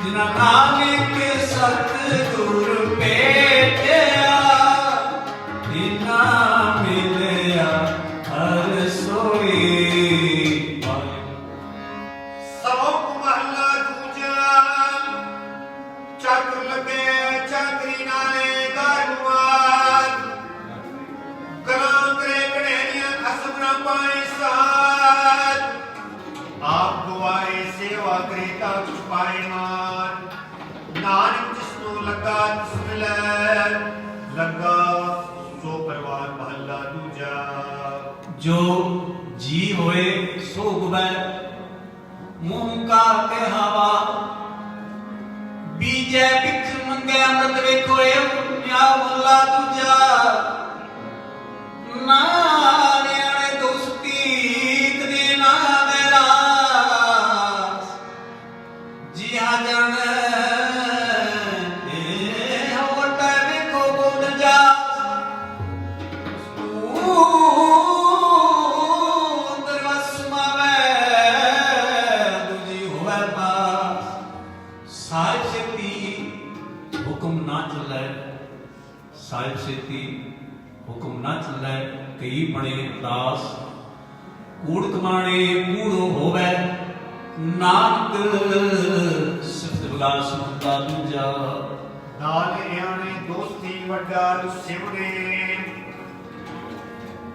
Speaker 1: जिना नानक सतगुर भेटिया तिना मिलिया हर सोई
Speaker 2: सौक महला दूजा चक लगे चकरी नाले गरुआन गलां करे कड़ेरियां खसम न पाए साथ आप दुआए सेवा करे ता कुछ पाए मान नानक जिसनु लगा तिस मिलै लगा सो परवान महला दूजा
Speaker 1: जो जी होए सो गुबै मुंह का कहावा बीजे बिख मंगे अमृत वेखो या मुल्ला दूजा नारियाने दोस्ती कदे ना मेरा जी हाँ जान होटा वेखो बोल जा साहिब सेती हुक्म ना चलै कई बने दास कूड़ कमाणे कूड़ो होवे नानक सिफत विलास मुंदा दूजा
Speaker 2: नाल याने दोस्ती वड्डा सिमरे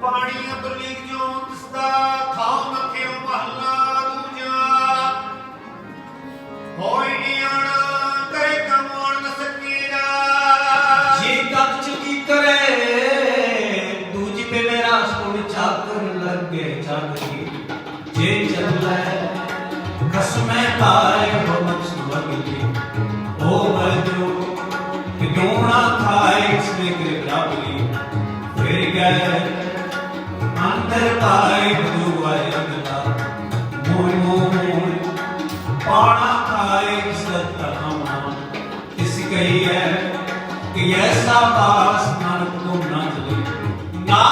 Speaker 2: पानी अबलीग जो तिसदा खाओ मखे महला दूजा होय नियाणा करे कमाण न सकेरा
Speaker 1: जे कब चुकी करे दूजी पे मेरा सुन चाकर लगे चाकरी जे चले कसमें पाए हो मछुआरी ओ बजो कि डोना खाए इसमें के बराबरी फिर गए ਨਿਰਭਾਈ ਬੁਆਏ ਅਗਲਾ ਮੋਹ ਮੋਹ ਪਾਣਾ ਖਾਏ ਸਤਨਾਮਾ ਇਸ ਗਈ ਹੈ ਕਿ ਐਸਾ ਪਾਸ ਨਾਨਕ ਕੋ ਨਾ ਚਲੇ ਨਾ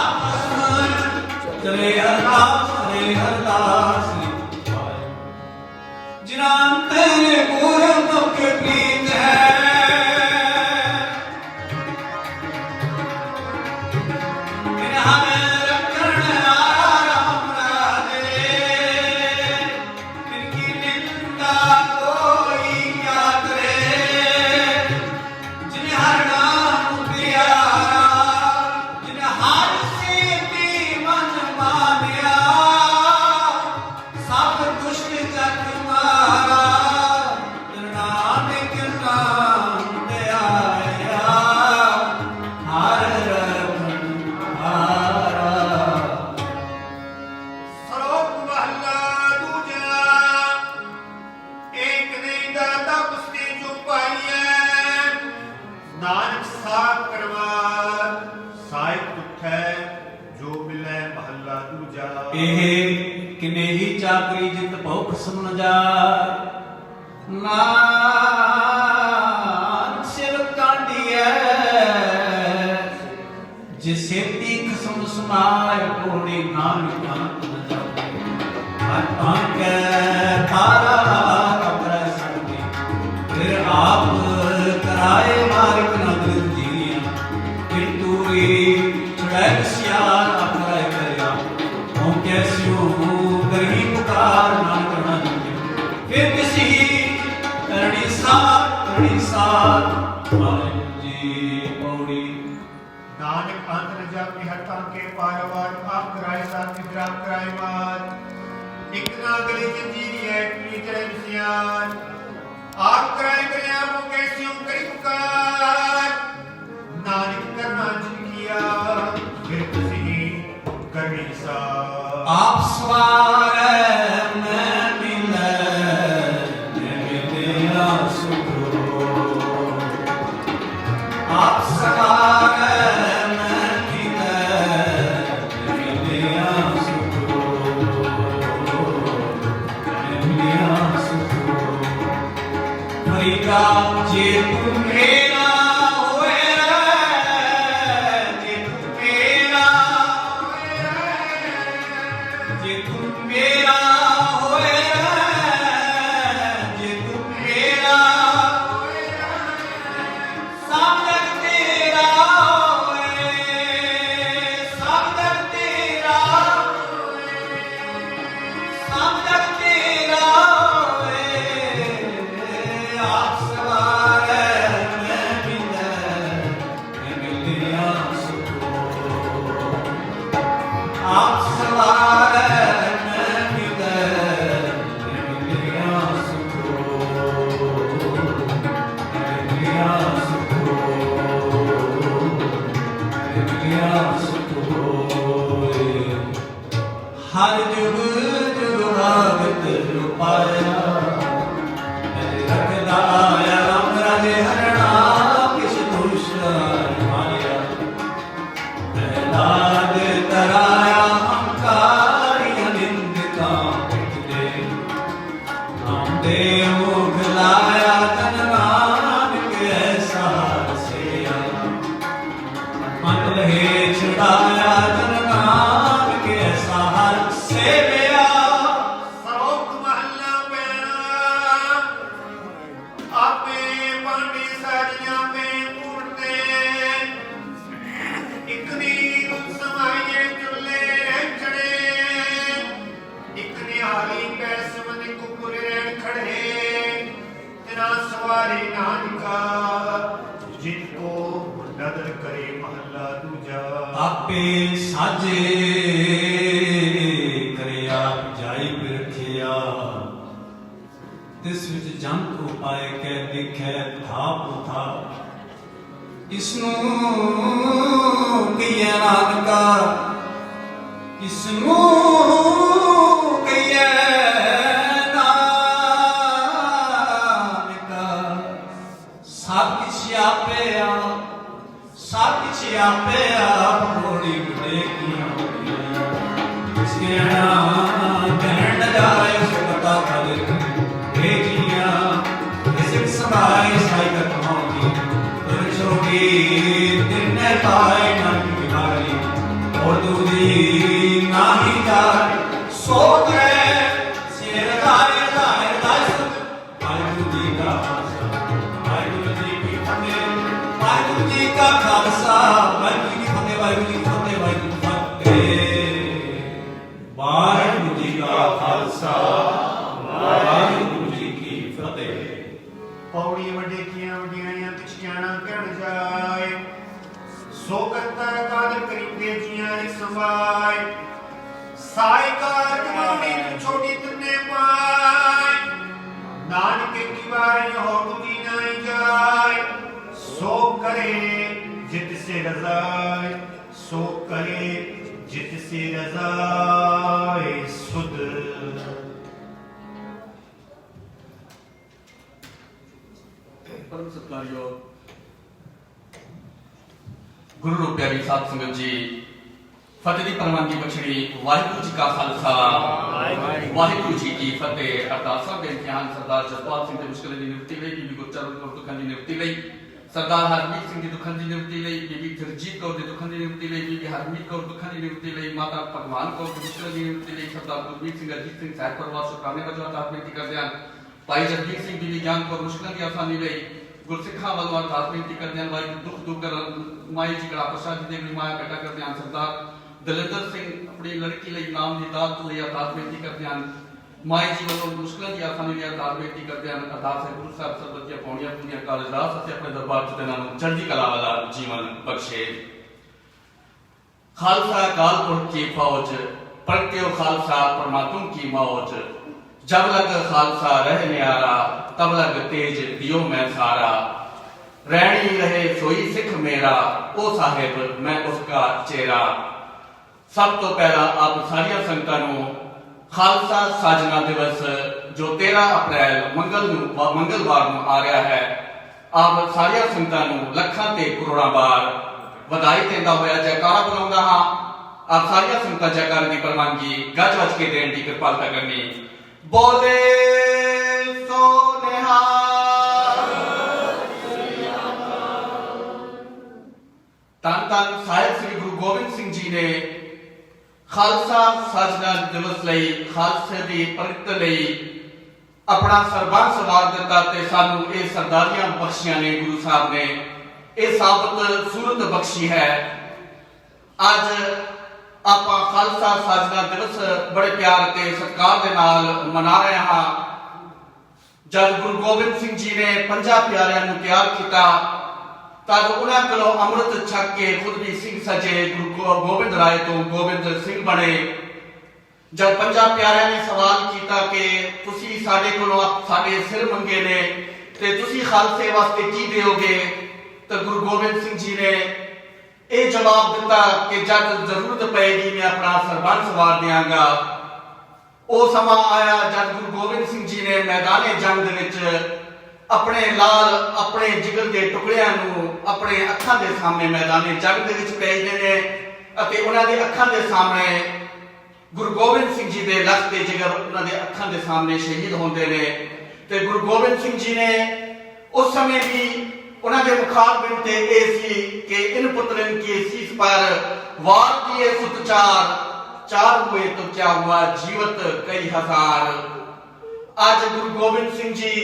Speaker 1: ਚਲੇ ਅਰਦਾਸ ਹਰੇ ਅਰਦਾਸ ਜਿਨਾਂ ਤੇਰੇ ਗੁਰ ਮੁਖ ਪ੍ਰੀਤ ਹੈ
Speaker 2: ਨਾਨਕ ਸਾਖ ਕਰਵਾ ਸਾਹਿਬ ਤੁਠੈ ਜੋ ਮਿਲੈ ਮਹੱਲਾ ਦੂਜਾ
Speaker 1: ਇਹ ਕਿਨੇਹੀ ਚਾਕਰੀ ਜਿਤ ਭੁਖ ਸਮਨ ਜਾ ਨਾਨਕ ਸਿਰ ਕਾਂਡੀਐ ਜਿਸ ਸੇਤੀ ਖਸਮ ਸਮਾਇ ਕੋੜੀ ਨਾਨਕ ਅੰਤ ਨ ਜਾਵੇ ਹਰ ਕੈ ਤਾਰਾ ਅਪਰੈ ਸੰਗੀ ਫਿਰ ਆਪ ਕਰਾਏ ਮਾਰਿਕ ਨਦਰ ਜੀਆਂ ਫਿਰ ਤੂਰੀ ਛੜੈ ਸਿਆਰ ਅਪਰੈ ਕਰਿਆ ਹਉ ਕੈਸਿਓ ਕਰਹੀ ਪੁਕਾਰ ਨਾਨਕ ਨਾ ਜੀਓ ਫਿਰ ਕਿਸੀ ਕਰਣੀ ਸਾਰ ਵਾਹਿਗੁਰੂ ਜੀ ਪੌੜੀ
Speaker 2: ਨਾਨਕ ਅੰਤ ਨ ਜਾਪੇ ਹਟਾਂ ਕੇ ਪਾਰਵਾਰ ਆਪ ਕਰਾਏ ਸਾਥ ਫਿਰ ਆਪ ਕਰਾਏ ਮਾਰ ਇਕ ਨਾ ਗਲੀ ਚ ਜੀਰੀ ਹੈ ਪੀ ਚਲੇ ਸਿਆਰ ਆਪ ਕਰਾਏ ਕਰਿਆ ਮੋ ਕੈਸਿਓ ਕਰੀ ਪੁਕਾਰ ਨਾਨਕ ਕਰਨਾ ਜਿਨ ਕੀਆ ਫਿਰ ਤੁਸੀਂ ਕਰਨੀ ਸਾਰ
Speaker 1: ਆਪ ਸਵਾਰੈ ਮੈਂ ਮਿਲੈ ਮਿਲਿਆ ਸੁਖੋ ਆਪ ਸਵਾਰੈ ਮੈਂ ਮਿਲੈ ਮਿਲਿਆ ਸੁਖੋ ਮਿਲਿਆ ਸੁਖੋ ਮਰਿਗਾ ਜੇ ਤੂੰ ਮੇਰਾ ਹੋਏ ਜੇ ਤੂੰ ਮੇਰਾ ਜੇ ਤੂੰ ਮੇਰਾ ਹੋਏ ਜੇ ਤੂੰ ਮੇਰਾ ਸਭ ਜਗ ਤੇਰਾ ਹੋਏ ਸਭ ਜਗ ਤੇਰਾ ਸਭ ਜਗ ਤੇਰਾ ਹੋਏ ਆਪ ਸਵਾਰੈ ਮੈਂ ਮਿਲਿਆ ਸੁਖੋ ਆਪ ਸਵਾਰੈ ਮੈਂ ਮਿਲਿਆ ਸੁਖੋ ਮਿਲਿਆ ਸੁਖੋ ਮਿਲਿਆ ਸੁਖੋ ਹਰ ਜੁਗ ਜੁਗ ਭਗਤ ਰੁਪਾਇਆ ਰਖਦਾ ਰਾਮ ਰਾਜੇ ਹਰਣਾ ਕਿਛ ਦੁਸ਼ ਮਾਰਿਆ ਪ੍ਰਹਲਾਦ ਤਰਾਇਆ ਹੰਕਾਰੀ ਅਨਿੰਦਿਤਾ ਪਿਟਦੇ ਨਾਮਦੇ ਮੁਖ ਲਾਇਆ ਤਨ ਨਾਨਕ ਐਸਾ ਰਸਿਆ ਮਨ ਲਹੇ ਛੁਡਾਇਆ ਤਨ ਨਾਨਕ ਐਸਾ ਹਰ ਸੇਵਿਆ
Speaker 2: ਸਰੋਗ ਮਹੱਲਾ ਪੈਣਾ ਆਪੇ ਪਾਣੀ ਸਾਜੀਆਂ ਪੇ ਮੂਰਤੇ ਇਕ ਨੀਰ ਸਮਾਈਏ ਚੁੱਲੇ ਚੜੇ ਇਕ ਨਿਹਾਲੀ ਪੈਸ ਮਨ ਕੁਪੁਰ ਰਹਿਣ ਖੜੇ ਤੇਰਾ ਸਵਾਰੇ ਨਾਨਕਾ ਜਿਨ ਕੋ ਨਦਰ ਕਰੇ ਮਹੱਲਾ ਦੂਜਾ
Speaker 1: ਆਪੇ ਸਾਜੇ ਕਰਿਆ ਜਾਈ ਬਿਰਖਿਆ ਤਿਸ ਵਿੱਚ ਜੰਤ ਉਪਾਏ ਕੈ ਦੇਖੈ ਥਾਪ ਥਾ ਇਸਨੂੰ ਕਈਐ ਨਾਨਕਾ ਇਸਨੂੰ ਕਈਐ ਨਾਨਕਾ ਸਭ ਕਿਛ ਆਪੇ ਆਪ ਸਭ ਕਿਛ ਆਪੇ ਆਪ ਮੋੜੀ ਦੇਖੀਆਂ ਖਾਲਸਾ ਵਾਹਿਗੁਰੂ ਜੀ ਕੀ ਫਤਿਹ।
Speaker 2: ਪੌੜੀ ਵੱਡੇ ਕੀਆਂ ਵਡਿਆਈਆਂ ਕਿਛ ਕਹਿਣਾ ਕਹਿਣ ਜਾਏ, ਸੋ ਕਰਤਾ ਕਾਦਰ ਕਰੀਂਦੇ ਜੀਆਂ ਨੇ ਸੰਭਾਏ, ਸਾਈ ਕਾਰ ਕਮਾਉਣੀ ਤੂੰ ਛੋਟੀ ਤੰਨੇ ਪਾਏ, ਨਾਨਕ ਕੀ ਵਾਰੀ ਹੋ ਤੁਝੀ ਨਹੀਂ ਜਾਏ, ਸੋ करे जित से रजाए, सो करे जित से रजाए सुध।
Speaker 3: परम सत्कारयोग गुरु रूप प्यारी साध संगत जी, फतेह दी परवानगी बख्शणी वाहिगुरू जी का खालसा वाहिगुरू जी की फतेह। अरदासां बेनतियां सरदार जसपाल सिंह दी मुश्किल दी निवृत्ति लई, बीबी गुरचरण कौर दुखां दी निवृत्ति लई, सरदार हरमीत सिंह दी दुखां दी निवृत्ति लई, बीबी जगजीत कौर दी दुखां दी निवृत्ति लई, बीबी हरमीत कौर दुखां दी निवृत्ति लई, माता भगवान कौर दी मुश्किल दी निवृत्ति लई, सरदार गुरमीत सिंह अजीत सिंह साहिब परिवार शुकराने वजों अरदास बेनती करदे हन। भाई जगजीत सिंह बीबी ज्ञान कौर मुश्किल दी आसानी लई गुरसिखां वल्लों अरदास बेनती करदे हन। वाहिगुरू दुख दूर करन माई जी कड़ा प्रसाद जी दे माया बेटा करदे हन। सरदार दलिंदर सिंह अपनी लड़की लई नाम दी दात लई अरदास बेनती करदे हन। माई जी वालों मुश्किल की आसानी लिया अरदास बेनती करते हैं। अरदास है गुरु साहब सरबत दी पौड़ियां पूरियां कर अरदास अते अपने दरबार च तिन्हां नूं चढ़दी कला वाला जीवन बख्शे। खालसा काल पुरख की फौज, प्रगट्यो खालसा परमात्म की मौज, जब लग खालसा रह न्यारा, तब लग तेज दियो मैं सारा, रहनी रहे सोई सिख मेरा, ओ साहिब मैं उसका चेहरा। सब तो पहला आप सारिया संगतां नूं खालसा साजना दिवस जो 13 अप्रैल मंगलवार ਨੂੰ ਆ ਰਿਹਾ ਹੈ, ਆਪ ਸਾਰੀਆਂ ਸੰਗਤਾਂ ਨੂੰ ਲੱਖਾਂ ਤੇ ਕਰੋੜਾਂ ਵਾਰ ਵਧਾਈ ਦਿੰਦਾ ਹੋਇਆ ਜੈਕਾਰਾ ਬੁਲਾਉਂਦਾ ਹਾਂ। ਆਪ ਸਾਰੀਆਂ ਸੰਗਤਾਂ ਜੈਕਾਰੇ ਦੀ ਪ੍ਰਵਾਨਗੀ ਗੱਜ ਵੱਜ ਕੇ ਦੇਣ ਦੀ ਕਿਰਪਾਲਤਾ ਕਰਨੀ। ਬੋਲੇ ਸੋ ਨਿਹਾਲ। ਧੰਨ ਧੰਨ ਸਾਹਿਬ ਸ੍ਰੀ ਗੁਰੂ ਗੋਬਿੰਦ ਸਿੰਘ ਜੀ ਨੇ खालसा साजना दिवस लई, खालसे दी प्रगति लई अपना सरबंस वार दिता ते सानू ये सरदारियां बख्शियां ने। गुरु साहब ने ये साबत सूरत बख्शी है। अज आपां खालसा साजना दिवस बड़े प्यार ते सत्कार दे नाल मना रहे हां। जब गुरु गोबिंद सिंह जी ने 50 प्यारियां नूं तैयार किया, तब उन्हां कोलों अमृत छक के खुद भी सिंह सजे गुरु गोबिंद राय तो गोबिंद सिंह बने। जब 50 प्यारियां ने सवाल किया कि तुसी साडे कोलों साडे सिर मंगे ने ते तुसी खालसे वास्ते की देओगे, तो गुरु गोबिंद सिंह जी ने यह जवाब दिता कि जब जरूरत पेगी मैं अपना सरबंस वार देंगा। वो समा आया जब गुरु गोबिंद सिंह जी ने मैदाने जंग दे विच अपने लाल अपने जिगर के टुकड़ियां नूं अपने अखां दे सामने मैदाने जंग दे विच भेजदे ने अते उन्हां दे अखां दे सामने गुरु गोबिंद सिंह जी दे लख ते जिगर उन्हां दे अखां दे सामने शहीद होंदे ने। ते गुरु गोबिंद सिंह जी ने उस समय भी उन्हां दे मुखातबे ते ए सी कि इन पुत्रन की सीस पर वार दिए सुत चार हुए तो क्या हुआ जीवत कई हजार। आज गुरु गोबिंद सिंह जी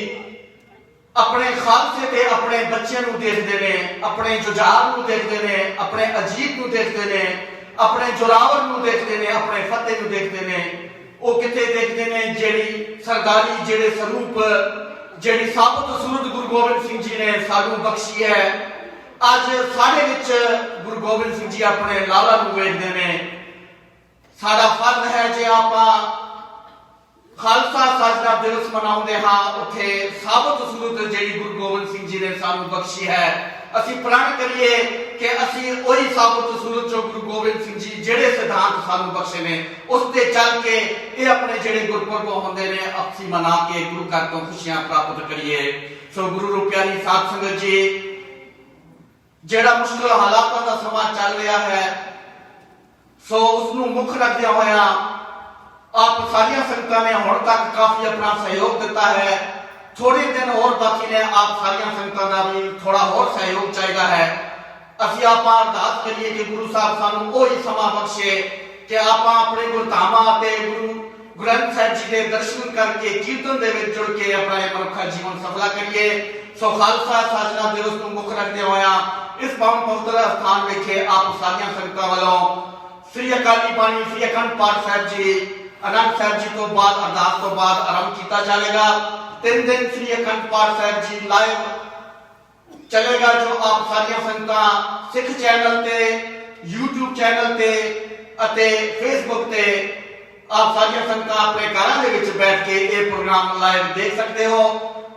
Speaker 3: अपने खालसे ते अपने बच्चे नूं देखदे ने, अपने जुझार नूं देखदे ने, अपने अजीत नूं देखदे ने, अपने जोरावर नूं देखदे ने, अपने फतेह नूं देखदे ने। वो किथे देखदे ने जेड़ी सरदारी जेड़े स्वरूप जेड़ी साबत सूरत गुरु गोबिंद सिंह जी ने सानू बख्शी है। अज साडे विच गुरु गोबिंद सिंह जी अपने लाला नूं वेखदे ने। साडा फर्ज है जे आपां खालसा साजना दिवस मनाउंदे हां, उत्थे साबत सूरत जेड़ी गुरु गोबिंद सिंह जी ने सानू बख्शी है, असी प्रण करिए कि असी वही साबत सूरत जो गुरु गोबिंद सिंह जी जेड़े सिद्धांत सानू बख्शे ने उस ते चल के ये अपने जेड़े गुरपुरब होंदे ने असी मना के गुरु घर तो खुशियां प्राप्त करिए। सो गुरु रूप प्यारी साध संगत जी, जेड़ा मुश्किल हालातां दा समा चल रहा है, सो उसनू मुख रखदे होया आप सारिया संगतां ने हुण तक काफी अपना सहयोग दिता है। थोड़े दिन और बाकी ने, आप सारिया संगतां दा भी थोड़ा और सहयोग चाहिए है। असी आप अरदास करिए कि गुरु साहब सानू वही समा बख्शे कि आप अपने गुरधामां ते गुरु ग्रंथ साहिब जी के दर्शन करके कीर्तन दे विच जुड़ के अपना मनुखा जीवन सफला करिए। सो खालसा साजना दिवस नूं मुख रखदे होया इस पावन पवित्र स्थान विखे आप सारिया संगतां वालों श्री अकाली बाणी श्री अखंड पाठ साहिब जी आनंद साहब जी तो बाद अरदास तो बाद आरंभ किया जाएगा। 3 दिन श्री अखंड पाठ साहब जी लाइव चलेगा, जो आप सारिया संगतां सिख चैनल ते, यूट्यूब चैनल ते अते फेसबुक ते आप सारिया संगतां अपने घरां दे विच बैठ के ये प्रोग्राम लाइव देख सकते हो।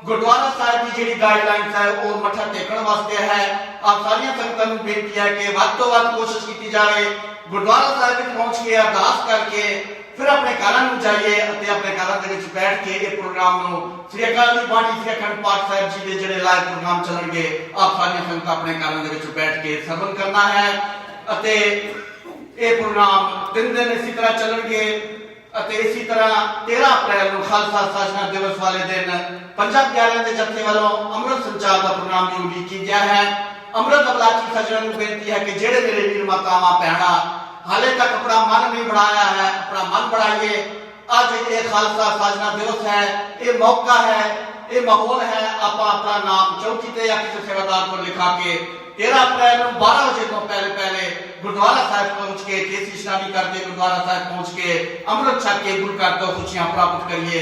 Speaker 3: गुरुद्वारा साहब की जी गाइडलाइंस है वो मत्था टेकण वास्ते है। आप सारिया संगतां नूं बेनती है कि वध तो वध कोशिश की जाए गुरुद्वारा साहब में पहुंच के अरदास करके फिर अपने घरां नूं जाइए अते अपने घरां दे विच बैठ के ये प्रोग्राम नूं श्री अकाल दी बाणी श्री अखंड पाठ साहब जी दे जिहड़े लाइव प्रोग्राम चलणगे आप सारिया संगतां अपने घरां दे विच बैठ के श्रवण करना है। अते ये प्रोग्राम 3 दिन इसी तरह चलणगे। ਅਤੇ इसी तरह 13 अप्रैल ਨੂੰ ਖਾਲਸਾ ਸਾਜਨਾ ਦਿਵਸ ਵਾਲੇ ਦਿਨ पंजाब प्यारिਆਂ ਦੇ ਜਥੇ ਵੱਲੋਂ ਅੰਮ੍ਰਿਤ ਸੰਚਾਰ ਦਾ ਪ੍ਰੋਗਰਾਮ ਵੀ ਉਲੀਕ ਕੀਤਾ ਹੈ। ਅੰਮ੍ਰਿਤ ਅਬਲਾਚੀ ਸੱਜਣਾਂ ਨੂੰ ਬੇਨਤੀ ਹੈ ਕਿ ਜਿਹੜੇ ਮੇਰੇ ਵੀਰ ਮਾਤਾਵਾਂ ਭੈਣਾਂ ਹਾਲੇ ਤੱਕ ਆਪਣਾ ਮਨ ਨਹੀਂ ਬਣਾਇਆ ਹੈ, ਆਪਣਾ ਮਨ ਬਣਾਈਏ। ਅੱਜ ਇਹ ਖਾਲਸਾ ਸਾਜਨਾ ਦਿਵਸ ਹੈ, ਇਹ ਮੌਕਾ ਹੈ, ਇਹ ਮਾਹੌਲ ਹੈ। ਆਪਾਂ ਆਪਣਾ ਨਾਮ ਚੌਕੀ ਤੇ ਜਾਂ ਕਿਸੇ ਸੇਵਾਦਾਰ ਕੋਲ ਲਿਖਾ ਕੇ 13 अप्रैल ਨੂੰ 12 ਵਜੇ ਤੋਂ ਪਹਿਲੇ गुरुद्वारा साहब पहुंच के केसी स्नानी करके गुरुद्वारा साहब पहुंच के अमृत छक के गुरु घर तो खुशियां प्राप्त करिए।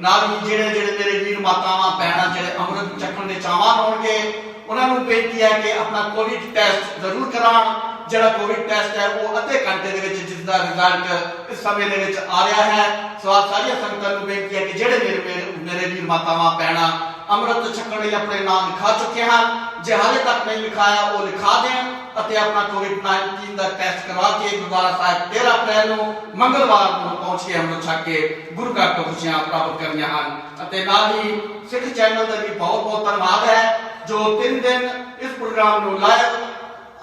Speaker 3: नाल ही जेड़े जेड़े मेरे वीर मातावां भैणां जेड़े अमृत छकण दे चाहवान होणगे उन्हां नूं बेनती है कि अपना कोविड टेस्ट जरूर कराण। जेड़ा कोविड टेस्ट है वो अद्धे घंटे दे विच जिसदा रिजल्ट इस समय दे विच आ रहा है। सो आप सारिया संगतां नूं बेनती है कि जेड़े मेरे वीर मातावां भैणां अमृत छकण लई अपने नाम लिखा चुके हैं, जे हाले तक नहीं लिखाया वो लिखा दें ਅਤੇ अपना कोविड-19 ਦਾ ਟੈਸਟ ਕਰਵਾ ਕੇ ਗੁਰਦੁਆਰਾ ਸਾਹਿਬ 13 ਅਪ੍ਰੈਲ ਨੂੰ ਮੰਗਲਵਾਰ ਨੂੰ ਪਹੁੰਚ ਕੇ ਅੰਮ੍ਰਿਤ ਛਕ ਕੇ ਗੁਰੂ ਘਰ ਤੋਂ ਖੁਸ਼ੀਆਂ ਪ੍ਰਾਪਤ ਕਰਨੀਆਂ ਹਨ। ਅਤੇ ਨਾਲ ਹੀ ਸਿੱਖ ਚੈਨਲ ਦਾ ਵੀ ਬਹੁਤ ਬਹੁਤ ਧੰਨਵਾਦ ਹੈ ਜੋ 3 ਦਿਨ ਇਸ ਪ੍ਰੋਗਰਾਮ ਨੂੰ ਲਾਈਵ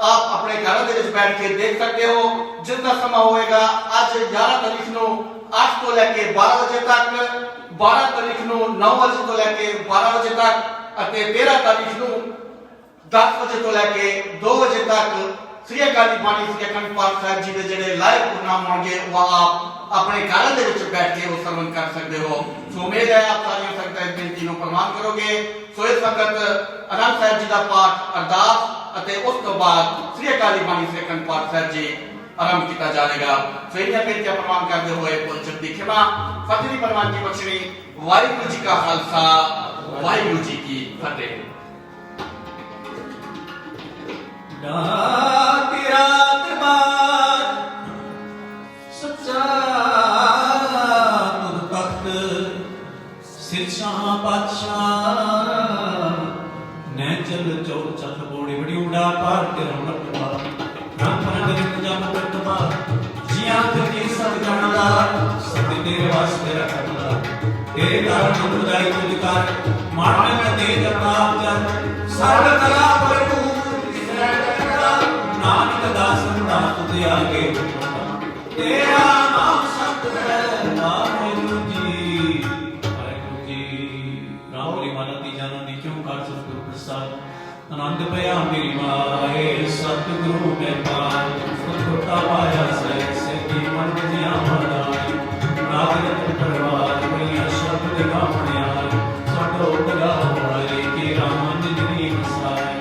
Speaker 3: आप अपने घरों के बैठ के देख सकते हो। जितना समय होएगा आज 11 तारीख ਨੂੰ 8 ਤੋਂ ਲੈ ਕੇ 12 ਵਜੇ ਤੱਕ, 12 ਤਾਰੀਖ ਨੂੰ 9 ਵਜੇ ਤੋਂ ਲੈ ਕੇ 12 ਵਜੇ ਤੱਕ ਅਤੇ 13 ਤਾਰੀਖ ਨੂੰ 10 ਵਜੇ ਤੋਂ ਲੈ ਕੇ 2 ਵਜੇ ਤੱਕ श्री अकाली बाणी श्री अखंड पाठ साहब जी के जेडे लाइव प्रोग्राम होंगे वो आप अपने घरों के विच बैठ के वो श्रवण कर सकते हो। सो उम्मीद है आप सारी संगतां इस बेनती नूं प्रवान करोगे। सो इस वक्त आनंद साहब जी का पाठ अरदास ਅਤੇ उस तो बाद श्री अकाली बाणी श्री अखंड पाठ साहब जी आरंभ किया जाएगा। सो इन्हां बेनतियां प्रवान करते हुए पुलचक दी खिमा फतेह दी परवान की बख्शणी। वाहिगुरू जी का खालसा वाहिगुरू जी की फतेह।
Speaker 1: तेरा दरबार सच्चा तुद तख्त सिरशाह बादशाह नै चल चौक चख बोड़ी बड़ी उड़ा पार तेरा मर्तबा राम नगर जम मर्तबा जिया तेरी सब जानदा सब तेरे वास्ते रखदा तेरे कारण खुदाई तुझ कर मारने में दे जवाब कर सर्व कला पर तू नानक दास तुझे आगे तेरा नाम सत्य है। वाहिगुरू जी राम बोली माना दी जाना दी क्यों कर सतगुरु प्रसाद आनंद भया मेरी माए सतगुरु मेहमान छोटा पाया से की मन जिया मनाई राग परवार बड़िया शब्द गावने आए सटो गला वाले के राम जिनी वसाए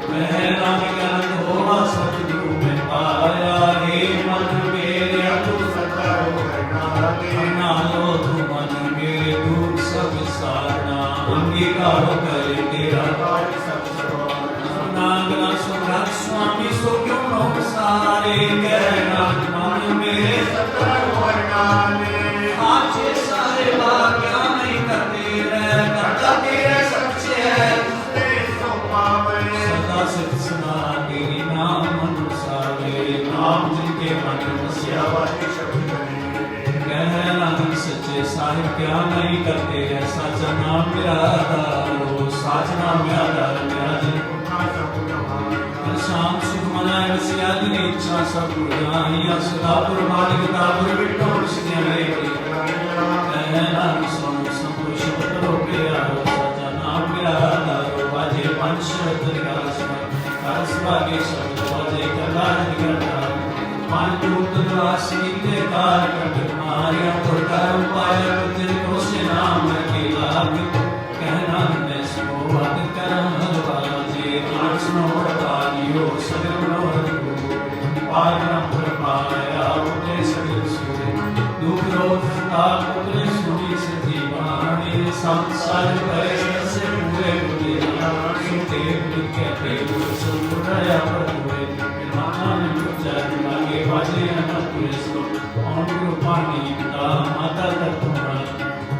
Speaker 1: मैं राम ज्ञान होवा सतगुरु में पाया हे मन मेरे तू सदा करना लो तू मन मेरे दुख सब सारना अंगीकार कर तेरा नागना सुरत स्वामी सो क्यों लोग सारे कहना मन मेरे सदा करना आज सारे भाग्य नहीं करते रह करता तेरे सच्चे है सदा सिद्ध सुना तेरी नाम अनुसारे नाम जिनके मन बसिया वाले शब्द कहना सच्चे साहिब क्या नहीं करते हैं सच्चा नाम मेरा आधारो साजना मेरा आधार मेरा जन शाम सुख मनाए वसिया दिन इच्छा सब गुरगाहिया सदा पुरमानिक तापुर बिटो उसने रे कहना सुन सब शब्द रोके आरो सच्चा नाम मेरा आधारो बाजे पंच दरगाह करसवागे शब्द बाजे कलार निकलता मान दूत निवासी के कार कट मारिया पुरकार पाया तेरे को से नाम के लाग कहना मैं सो बात करम बाजे आठ नो तालियो सगल नो पार न पाया उठे सगल सुरे दुख रोग ਸੰਤ ਸਾਜ ਪਏ ਸੇ ਪੂਰੇ ਬੁਲੇ ਸੁਤੇ ਬੁਕੇ ਤੇ ਸੁਣਿਆ ਪਰੂਏ ਮਾਤਾ ਨੇ ਪੁੱਛਿਆ ਲਾਗੇ ਵਾਜੇ ਅਨਪੁਰੇ ਸੋ ਔਨ ਗੁਰੂ ਪਾਣੀ ਦਾ ਮਾਤਾ ਤਤੁਮਾ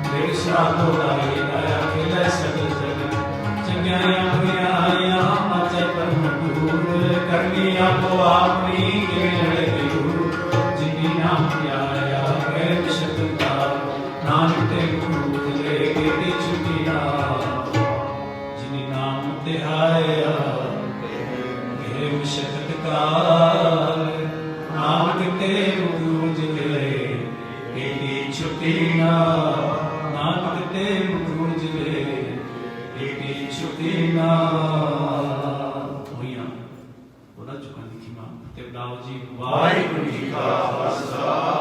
Speaker 1: ਦੇਵ ਸ਼ਰਾਬੋ ਲਾਏ ਆਇਆ ਖੇਲੇ ਸਗਲ ਜਗ ਚੰਗਿਆਈਆਂ ਹੋਈਆਂ ਮਾਤੇ ਪਰਮ ਦੂਰ ਕਰਨੀ ਆਪੋ ਆਪਣੀ ਕਿਵੇਂ ਲੜੇ ਗੁਰੂ ਜਿਨੀ ਨਾਮ ਧਿਆਇਆ ਗਏ ਸ਼ਬਦਾਂ ਨਾਨਕ ਤੇ ਗੁਰੂ ਦੇ ਕੀਤੀ ਛੁਟੀ ਨਾ ਜਿਨੀ ਨਾਮ ਧਿਆਇਆ ਗਏ ਸ਼ਬਦ ਕਾਲ ਨਾਨਕ ਤੇ ਗੁਰੂ ਜੀ ਦੇ ਕੀਤੀ ਛੁਟੀ ਨਾ ਨਾਨਕ ਤੇ ਗੁਰੂ ਜੀ ਦੇ ਕੀਤੀ ਛੁਟੀ ਨਾ ਹੋਈਆਂ ਉਹਨਾਂ ਚੁੱਕਾਂ ਦੀ ਖਿਮਾ ਤੇ ਬਲਾਓ ਜੀ ਵਾਹਿਗੁਰੂ ਜੀ ਕਾ ਖਾਲਸਾ